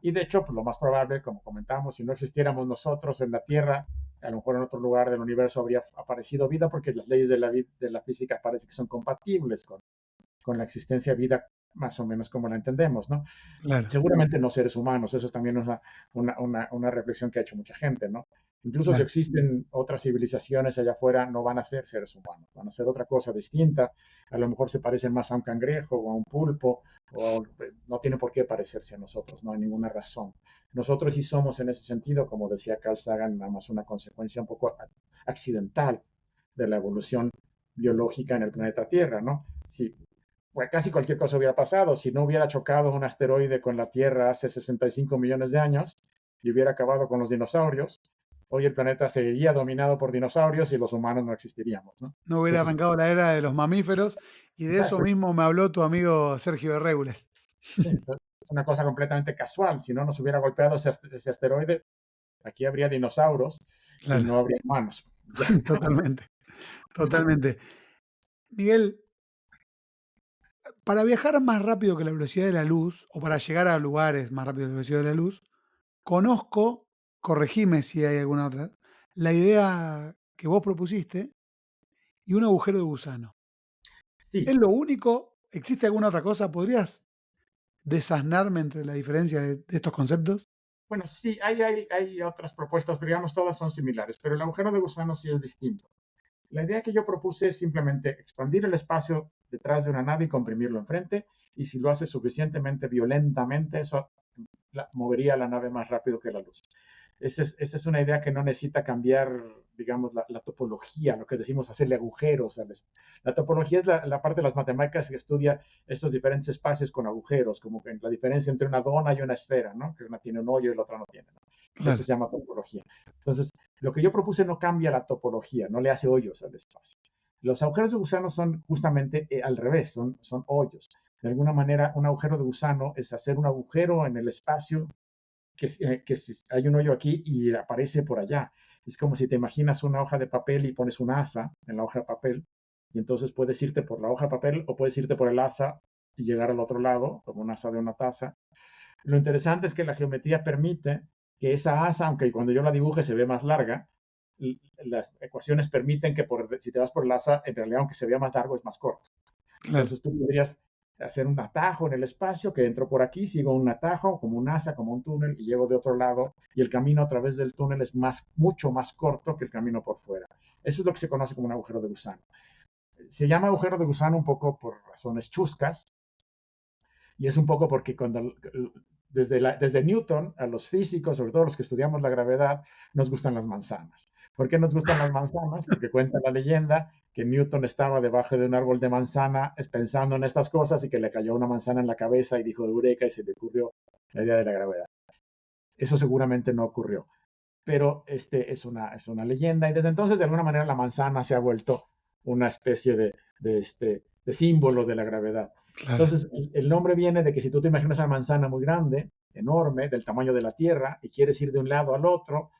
Y de hecho, pues lo más probable, como comentamos, si no existiéramos nosotros en la Tierra, a lo mejor en otro lugar del universo habría aparecido vida porque las leyes de la física parece que son compatibles con la existencia de vida más o menos como la entendemos, ¿no? Claro, Seguramente no seres humanos, eso es también una reflexión que ha hecho mucha gente, ¿no? Incluso si claro. existen otras civilizaciones allá afuera, no van a ser seres humanos, van a ser otra cosa distinta, a lo mejor se parecen más a un cangrejo o a un pulpo, no tiene por qué parecerse a nosotros, no hay ninguna razón. Nosotros sí somos en ese sentido, como decía Carl Sagan, nada más una consecuencia un poco accidental de la evolución biológica en el planeta Tierra, ¿no? Si pues casi cualquier cosa hubiera pasado. Si no hubiera chocado un asteroide con la Tierra hace 65 millones de años y hubiera acabado con los dinosaurios, hoy el planeta seguiría dominado por dinosaurios y los humanos no existiríamos, ¿no? No hubiera Entonces, arrancado la era de los mamíferos y de eso exacto, mismo me habló tu amigo Sergio de Régules. sí, entonces, es una cosa completamente casual. Si no nos hubiera golpeado ese asteroide, aquí habría dinosaurios y Claro, no habría humanos. Ya. totalmente, totalmente. Miguel, para viajar más rápido que la velocidad de la luz, o para llegar a lugares más rápido que la velocidad de la luz, conozco, corregime si hay alguna otra, la idea que vos propusiste y un agujero de gusano. ¿Es Sí, lo único? ¿Existe alguna otra cosa? ¿Podrías desasnarme entre la diferencia de estos conceptos? bueno, sí, hay otras propuestas, pero digamos todas son similares, pero el agujero de gusano sí es distinto. La idea que yo propuse es simplemente expandir el espacio detrás de una nave y comprimirlo enfrente, y si lo hace suficientemente violentamente, eso movería la nave más rápido que la luz. Esa es una idea que no necesita cambiar, digamos, la topología, lo que decimos, hacerle agujeros. La topología es la parte de las matemáticas que estudia estos diferentes espacios con agujeros, como la diferencia entre una dona y una esfera, ¿no? Que una tiene un hoyo y la otra no tiene, ¿no? Eso Claro, se llama topología. Entonces, lo que yo propuse no cambia la topología, no le hace hoyos al espacio. Los agujeros de gusano son justamente al revés, son hoyos. De alguna manera, un agujero de gusano es hacer un agujero en el espacio que si hay un hoyo aquí y aparece por allá. Es como si te imaginas una hoja de papel y pones un asa en la hoja de papel, y entonces puedes irte por la hoja de papel o puedes irte por el asa y llegar al otro lado, como un asa de una taza. Lo interesante es que la geometría permite que esa asa, aunque cuando yo la dibuje se ve más larga, las ecuaciones permiten que si te vas por el asa, en realidad aunque se vea más largo, es más corto. claro. Entonces tú podrías hacer un atajo en el espacio, que entro por aquí, sigo un atajo, como un asa, como un túnel, y llego de otro lado, y el camino a través del túnel es mucho más corto que el camino por fuera. Eso es lo que se conoce como un agujero de gusano. Se llama agujero de gusano un poco por razones chuscas, y es un poco porque desde Newton a los físicos, sobre todo los que estudiamos la gravedad, nos gustan las manzanas. ¿Por qué nos gustan las manzanas? Porque cuenta la leyenda que Newton estaba debajo de un árbol de manzana pensando en estas cosas y que le cayó una manzana en la cabeza y dijo eureka y se le ocurrió la idea de la gravedad. Eso seguramente no ocurrió, pero es una leyenda y desde entonces de alguna manera la manzana se ha vuelto una especie de símbolo de la gravedad. Claro. Entonces el nombre viene de que si tú te imaginas una manzana muy grande, enorme, del tamaño de la Tierra, y quieres ir de un lado al otro,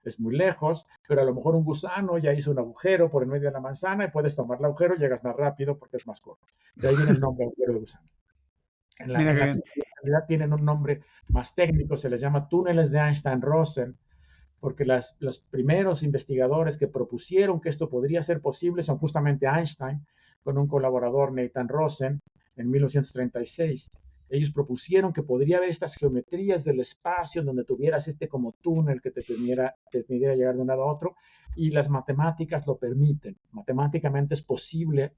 es muy lejos, pero a lo mejor un gusano ya hizo un agujero por en medio de la manzana y puedes tomar el agujero y llegas más rápido porque es más corto. De ahí viene el nombre agujero de gusano. Mira En qué la bien. física en realidad tienen un nombre más técnico, se les llama túneles de Einstein-Rosen, porque los primeros investigadores que propusieron que esto podría ser posible son justamente Einstein, con un colaborador, Nathan Rosen, en 1936. Ellos propusieron que podría haber estas geometrías del espacio donde tuvieras como túnel que te permitiera llegar de un lado a otro, y las matemáticas lo permiten. Matemáticamente es posible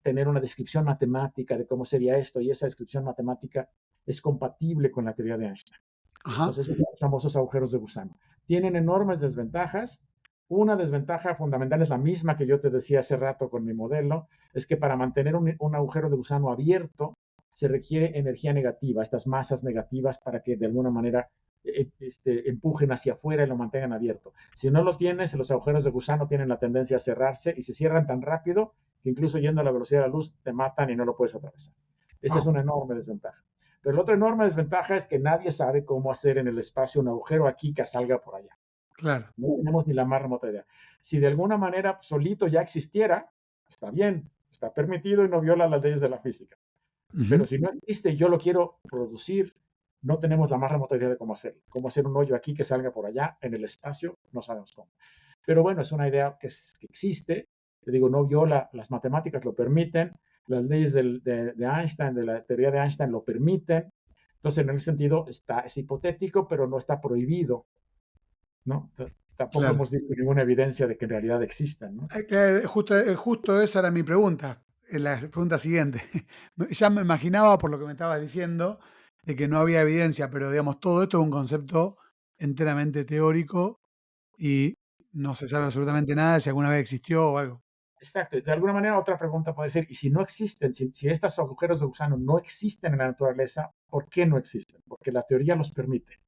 tener una descripción matemática de cómo sería esto, y esa descripción matemática es compatible con la teoría de Einstein. Ajá. Entonces, esos son los famosos agujeros de gusano. Tienen enormes desventajas. Una desventaja fundamental es la misma que yo te decía hace rato con mi modelo, es que para mantener un agujero de gusano abierto se requiere energía negativa, estas masas negativas para que de alguna manera empujen hacia afuera y lo mantengan abierto. Si no lo tienes, los agujeros de gusano tienen la tendencia a cerrarse y se cierran tan rápido que incluso yendo a la velocidad de la luz te matan y no lo puedes atravesar. Esa es Wow. una enorme desventaja. Pero la otra enorme desventaja es que nadie sabe cómo hacer en el espacio un agujero aquí que salga por allá. Claro. No tenemos ni la más remota idea. Si de alguna manera solito ya existiera, está bien, está permitido y no viola las leyes de la física. Pero Ujú. si no existe y yo lo quiero producir, no tenemos la más remota idea de cómo hacerlo. Cómo hacer un hoyo aquí que salga por allá en el espacio, no sabemos cómo. Pero bueno, es una idea que existe. Te digo, no viola, las matemáticas lo permiten, las leyes de Einstein, de la teoría de Einstein lo permiten. Entonces, en ese sentido, es hipotético, pero no está prohibido, ¿no? Tampoco Claro. hemos visto ninguna evidencia de que en realidad existan, ¿no? Justo esa era mi pregunta, la pregunta siguiente. Ya me imaginaba por lo que me estabas diciendo de que no había evidencia, pero digamos, todo esto es un concepto enteramente teórico y no se sabe absolutamente nada de si alguna vez existió o algo. Exacto. De alguna manera, otra pregunta puede ser, ¿y si no existen, si estos agujeros de gusano no existen en la naturaleza, por qué no existen? Porque la teoría los permite.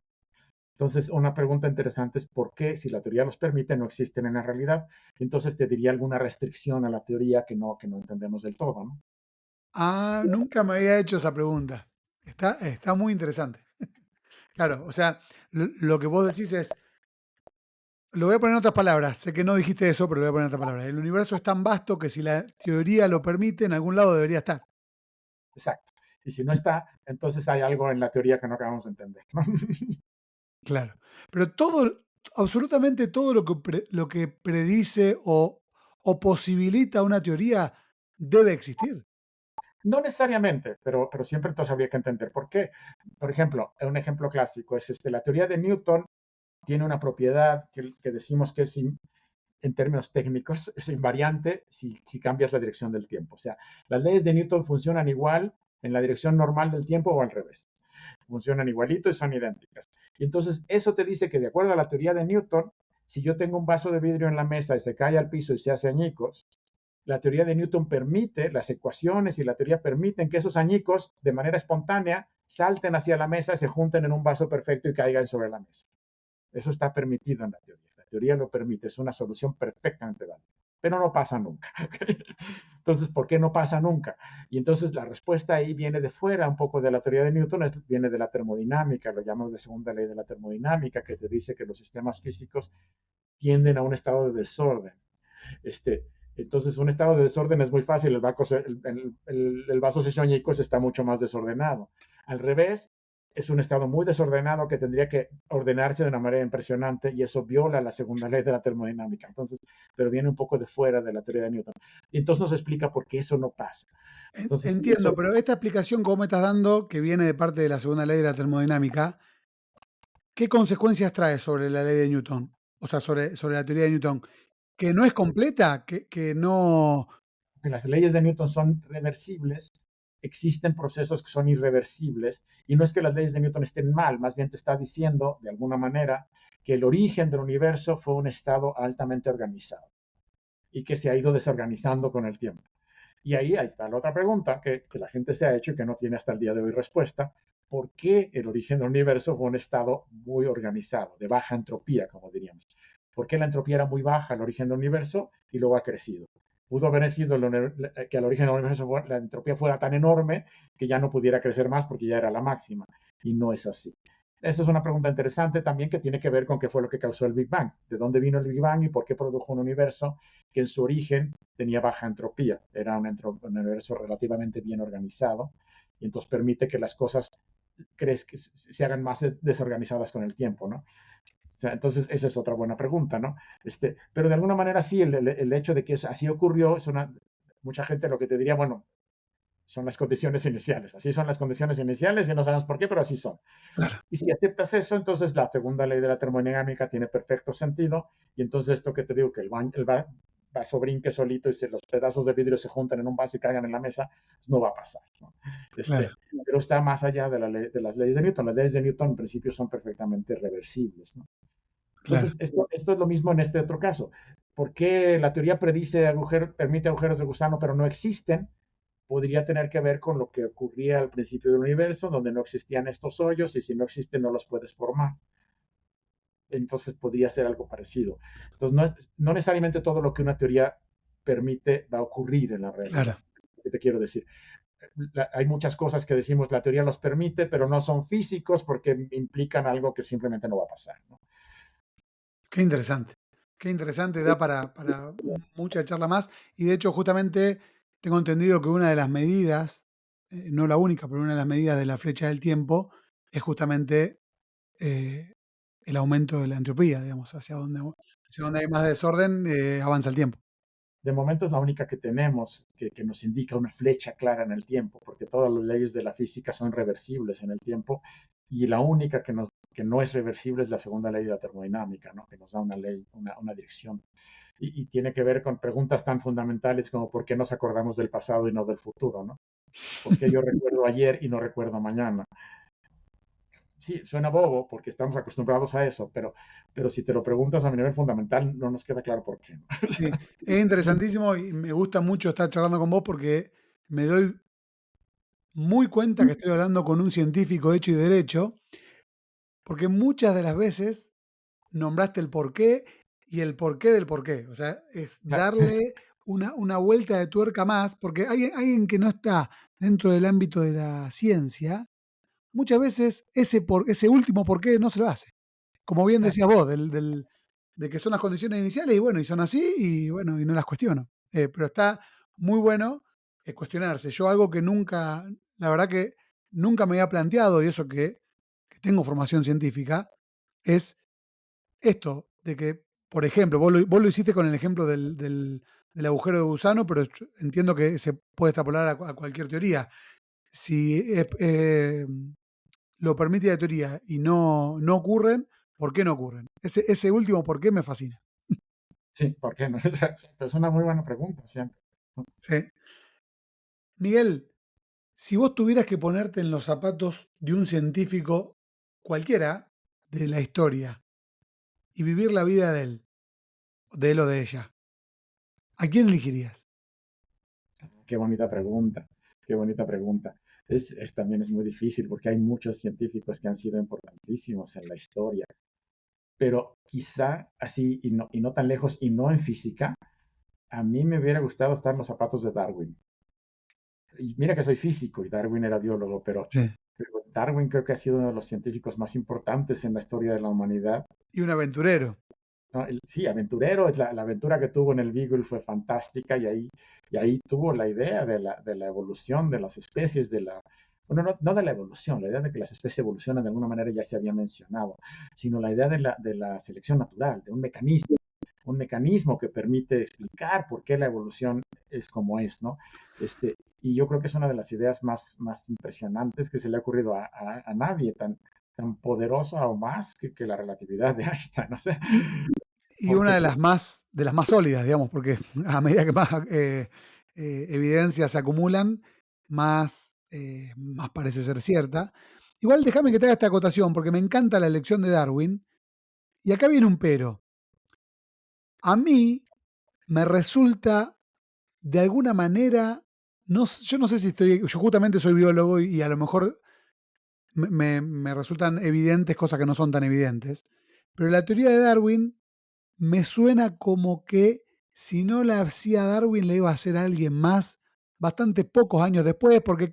Entonces, una pregunta interesante es por qué, si la teoría los permite, no existen en la realidad. Entonces, te diría alguna restricción a la teoría que no entendemos del todo, ¿no? Ah, nunca me había hecho esa pregunta. Está muy interesante. Claro, o sea, lo que vos decís es, lo voy a poner en otras palabras, sé que no dijiste eso, pero lo voy a poner en otras palabras. El universo es tan vasto que si la teoría lo permite, en algún lado debería estar. Exacto. Y si no está, entonces hay algo en la teoría que no acabamos de entender, ¿no? Claro. Pero todo, absolutamente todo lo que predice o posibilita una teoría debe existir. No necesariamente, pero siempre entonces habría que entender por qué. Por ejemplo, un ejemplo clásico es la teoría de Newton tiene una propiedad que decimos que es, en términos técnicos, es invariante si cambias la dirección del tiempo. O sea, las leyes de Newton funcionan igual en la dirección normal del tiempo o al revés. Funcionan igualito y son idénticas. Y entonces eso te dice que de acuerdo a la teoría de Newton, si yo tengo un vaso de vidrio en la mesa y se cae al piso y se hace añicos, la teoría de Newton permite, las ecuaciones y la teoría permiten que esos añicos de manera espontánea salten hacia la mesa, se junten en un vaso perfecto y caigan sobre la mesa. Eso está permitido en la teoría. La teoría lo permite, es una solución perfectamente válida, pero no pasa nunca. ¿Okay? Entonces, ¿por qué no pasa nunca? Y entonces la respuesta ahí viene de fuera un poco de la teoría de Newton, viene de la termodinámica, lo llamamos de segunda ley de la termodinámica, que te dice que los sistemas físicos tienden a un estado de desorden. Este, entonces, un estado de desorden es muy fácil, el vaso seisónicos está mucho más desordenado. Al revés, es un estado muy desordenado que tendría que ordenarse de una manera impresionante y eso viola la segunda ley de la termodinámica. Entonces, pero viene un poco de fuera de la teoría de Newton. Y entonces nos explica por qué eso no pasa. Entonces, Entiendo, pero esta explicación que vos me estás dando, que viene de parte de la segunda ley de la termodinámica, ¿qué consecuencias trae sobre la ley de Newton? O sea, sobre la teoría de Newton. ¿Que no es completa? ¿Que no? que las leyes de Newton son reversibles, existen procesos que son irreversibles, y no es que las leyes de Newton estén mal, más bien te está diciendo, de alguna manera, que el origen del universo fue un estado altamente organizado y que se ha ido desorganizando con el tiempo. Y ahí está la otra pregunta que la gente se ha hecho y que no tiene hasta el día de hoy respuesta. ¿Por qué el origen del universo fue un estado muy organizado, de baja entropía, como diríamos? ¿Por qué la entropía era muy baja al origen del universo y luego ha crecido? Pudo haber sido que al origen del universo la entropía fuera tan enorme que ya no pudiera crecer más porque ya era la máxima. Y no es así. Esa es una pregunta interesante también que tiene que ver con qué fue lo que causó el Big Bang, de dónde vino el Big Bang y por qué produjo un universo que en su origen tenía baja entropía. Era un universo relativamente bien organizado y entonces permite que las cosas crees que se hagan más desorganizadas con el tiempo, ¿no? O sea, entonces, esa es otra buena pregunta, ¿no? Pero de alguna manera sí, el hecho de que así ocurrió, mucha gente lo que te diría, bueno, son las condiciones iniciales, así son las condiciones iniciales y no sabemos por qué, pero así son. Claro, Y si aceptas eso, entonces la segunda ley de la termodinámica tiene perfecto sentido y entonces esto que te digo, que el vaso brinque solito y los pedazos de vidrio se juntan en un vaso y caigan en la mesa, pues no va a pasar, ¿no? claro, Pero está más allá de las leyes de Newton. Las leyes de Newton en principio son perfectamente reversibles, ¿no? claro. Entonces, esto es lo mismo en este otro caso. ¿Por qué la teoría permite agujeros de gusano, pero no existen? Podría tener que ver con lo que ocurría al principio del universo, donde no existían estos hoyos y si no existen no los puedes formar. Entonces podría ser algo parecido. Entonces, no necesariamente todo lo que una teoría permite va a ocurrir en la Claro. realidad. ¿Qué te quiero decir? Hay muchas cosas que decimos la teoría los permite, pero no son físicos porque implican algo que simplemente no va a pasar, ¿no? Qué interesante. Qué interesante, da para mucha charla más. Y de hecho, justamente tengo entendido que una de las medidas, no la única, pero una de las medidas de la flecha del tiempo es justamente eh, el aumento de la entropía, digamos, hacia donde hay más desorden, avanza el tiempo. De momento es la única que tenemos que nos indica una flecha clara en el tiempo, porque todas las leyes de la física son reversibles en el tiempo y la única que no es reversible es la segunda ley de la termodinámica, ¿no? Que nos da una ley, una dirección. Y tiene que ver con preguntas tan fundamentales como por qué nos acordamos del pasado y no del futuro, ¿no? ¿Por qué yo recuerdo ayer y no recuerdo mañana? Sí, suena bobo porque estamos acostumbrados a eso, pero si te lo preguntas a nivel fundamental no nos queda claro por qué, ¿no? Sí, es interesantísimo y me gusta mucho estar charlando con vos porque me doy muy cuenta que estoy hablando con un científico hecho y derecho, porque muchas de las veces nombraste el porqué y el porqué del porqué. O sea, es Claro, darle una vuelta de tuerca más, porque alguien que no está dentro del ámbito de la ciencia, muchas veces ese último porqué no se lo hace. Como bien claro. decías vos, de que son las condiciones iniciales y bueno, y son así y bueno, y no las cuestiono. Pero está muy bueno cuestionarse. Yo algo que nunca, la verdad que nunca me había planteado, y eso que tengo formación científica, es esto, de que, por ejemplo, vos lo hiciste con el ejemplo del agujero de gusano, pero entiendo que se puede extrapolar a cualquier teoría. Si lo permite la teoría y no ocurren, ¿por qué no ocurren? Ese último por qué me fascina. Sí, ¿por qué no? Exacto, es una muy buena pregunta siempre. Sí. Miguel, si vos tuvieras que ponerte en los zapatos de un científico cualquiera de la historia y vivir la vida de él o de ella, ¿a quién elegirías? Qué bonita pregunta, qué bonita pregunta. También es muy difícil porque hay muchos científicos que han sido importantísimos en la historia, pero quizá así y no tan lejos y no en física, a mí me hubiera gustado estar en los zapatos de Darwin. Y mira que soy físico y Darwin era biólogo, Sí. pero Darwin creo que ha sido uno de los científicos más importantes en la historia de la humanidad. Y un aventurero. ¿No? Sí, aventurero, la aventura que tuvo en el Beagle fue fantástica y ahí tuvo la idea de la evolución de las especies, bueno, no de la evolución, la idea de que las especies evolucionan de alguna manera ya se había mencionado, sino la idea de la selección natural, de un mecanismo que permite explicar por qué la evolución es como es, ¿no? Y yo creo que es una de las ideas más impresionantes que se le ha ocurrido a nadie, tan poderosa o más que la relatividad de Einstein, no sé. Y, y una Porque, de las más sólidas, digamos, porque a medida que más evidencias se acumulan, más parece ser cierta. Igual déjame que te haga esta acotación, porque me encanta la elección de Darwin. Y acá viene un pero. A mí me resulta, de alguna manera, yo no sé si yo justamente soy biólogo y a lo mejor me resultan evidentes cosas que no son tan evidentes, pero la teoría de Darwin me suena como que si no la hacía Darwin, la iba a hacer alguien más bastante pocos años después, porque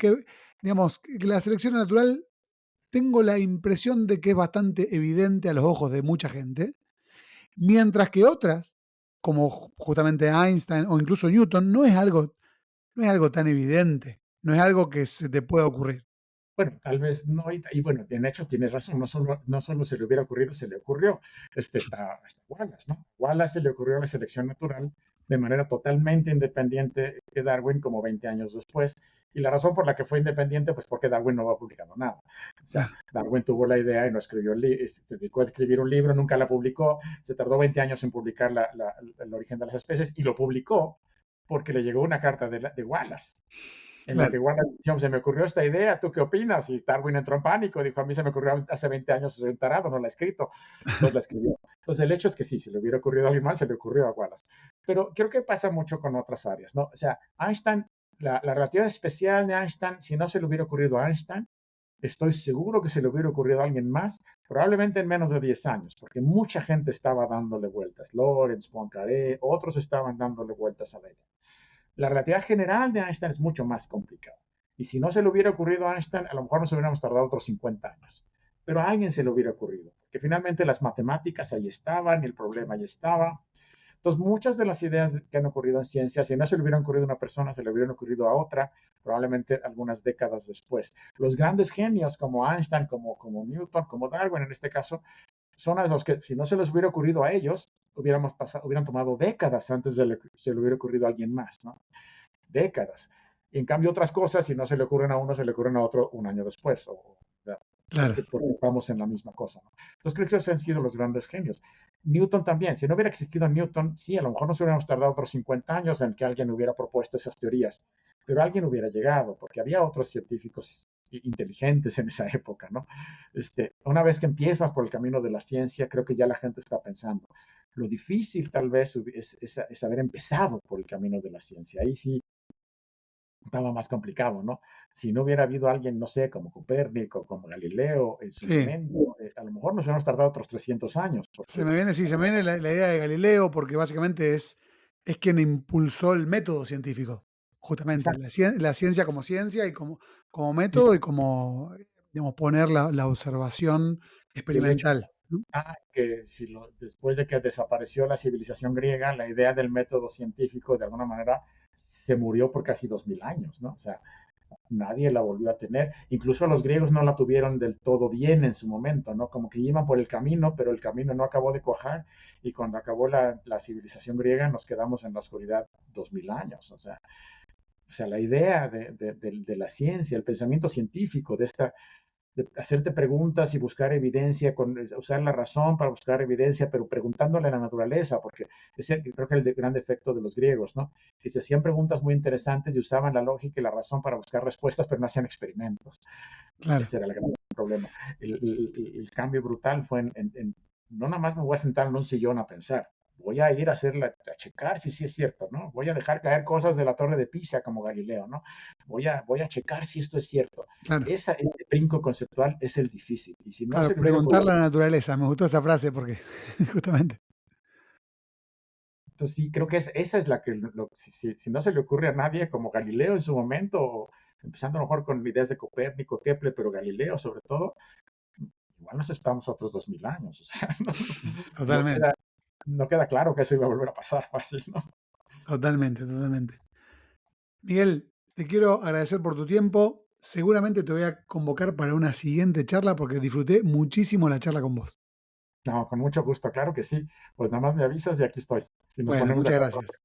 digamos, que la selección natural tengo la impresión de que es bastante evidente a los ojos de mucha gente, mientras que otras, como justamente Einstein o incluso Newton, no es algo tan evidente, no es algo que se te pueda ocurrir. bueno, tal vez no, y bueno, en hecho tienes razón, no solo se le hubiera ocurrido, se le ocurrió. Está Wallace, ¿no? Wallace se le ocurrió la selección natural de manera totalmente independiente de Darwin como 20 años después. Y la razón por la que fue independiente, pues porque Darwin no había publicado nada. O sea, Claro, Darwin tuvo la idea y no escribió, se dedicó a escribir un libro, nunca la publicó, se tardó 20 años en publicar el origen de las especies y lo publicó porque le llegó una carta de Wallace en la que claro. igual decíamos, se me ocurrió esta idea, ¿tú qué opinas? Y Darwin entró en pánico, dijo, a mí se me ocurrió hace 20 años, soy un tarado, no la he escrito. Entonces la escribió. Entonces el hecho es que sí, si le hubiera ocurrido a alguien más, se le ocurrió a Wallace. Pero creo que pasa mucho con otras áreas, ¿no? O sea, Einstein, la relatividad especial de Einstein, si no se le hubiera ocurrido a Einstein, estoy seguro que se le hubiera ocurrido a alguien más, probablemente en menos de 10 años, porque mucha gente estaba dándole vueltas. Lorentz, Poincaré, otros estaban dándole vueltas a la idea. La relatividad general de Einstein es mucho más complicada. Y si no se le hubiera ocurrido a Einstein, a lo mejor nos hubiéramos tardado otros 50 años. Pero a alguien se le hubiera ocurrido, porque finalmente las matemáticas ahí estaban y el problema ahí estaba. Entonces, muchas de las ideas que han ocurrido en ciencia, si no se le hubieran ocurrido a una persona, se le hubieran ocurrido a otra, probablemente algunas décadas después. Los grandes genios como Einstein, como Newton, como Darwin en este caso, son a los que si no se les hubiera ocurrido a ellos, hubieran tomado décadas antes de que se le hubiera ocurrido a alguien más, ¿no? Décadas. Y en cambio otras cosas, si no se le ocurren a uno, se le ocurren a otro un año después, Claro. porque estamos en la misma cosa, ¿no? Entonces creo que esos han sido los grandes genios. Newton también, si no hubiera existido Newton, sí, a lo mejor nos hubiéramos tardado otros 50 años en que alguien hubiera propuesto esas teorías, pero alguien hubiera llegado, porque había otros científicos inteligentes en esa época, ¿no? Una vez que empiezas por el camino de la ciencia, creo que ya la gente está pensando. Lo difícil tal vez es haber empezado por el camino de la ciencia. Ahí sí estaba más complicado, ¿no? Si no hubiera habido alguien, no sé, como Copérnico, como Galileo en su Sí, momento, a lo mejor nos hubiéramos tardado otros 300 años, se porque, me viene, sí, se me viene la idea de Galileo, porque básicamente es quien impulsó el método científico, justamente, exacto, la ciencia como ciencia y como y método y como, digamos, poner la observación el hecho experimental, ¿no? que si después de que desapareció la civilización griega, la idea del método científico de alguna manera se murió por casi 2000 años, ¿no? O sea, nadie la volvió a tener. Incluso los griegos no la tuvieron del todo bien en su momento, ¿no? Como que iban por el camino, pero el camino no acabó de cuajar y cuando acabó la civilización griega nos quedamos en la oscuridad 2000 años. O sea la idea de la ciencia, el pensamiento científico, de hacerte preguntas y buscar evidencia, usar la razón para buscar evidencia, pero preguntándole a la naturaleza, porque ese creo que es el gran defecto de los griegos, ¿no? Que se hacían preguntas muy interesantes y usaban la lógica y la razón para buscar respuestas, pero no hacían experimentos. Claro, Ese era el gran problema. El cambio brutal fue no nada más me voy a sentar en un sillón a pensar, voy a ir a checar si sí es cierto, ¿no? Voy a dejar caer cosas de la torre de Pisa como Galileo, ¿no? Voy a checar si esto es cierto. claro, Ese brinco conceptual es el difícil. Y si no claro, se le hubiera preguntarle ocurrido, a la naturaleza, me gustó esa frase porque justamente, entonces sí, creo que esa es la que, si no se le ocurre a nadie como Galileo en su momento, empezando a lo mejor con ideas de Copérnico, Kepler, pero Galileo sobre todo, igual nos esperamos otros 2000 años. O sea, no totalmente, queda, no queda claro que eso iba a volver a pasar fácil, ¿no? totalmente, totalmente. Miguel, te quiero agradecer por tu tiempo. Seguramente te voy a convocar para una siguiente charla porque disfruté muchísimo la charla con vos. No, con mucho gusto, claro que sí. Pues nada más me avisas y aquí estoy. Y nos Bueno, ponemos de muchas acuerdo. gracias.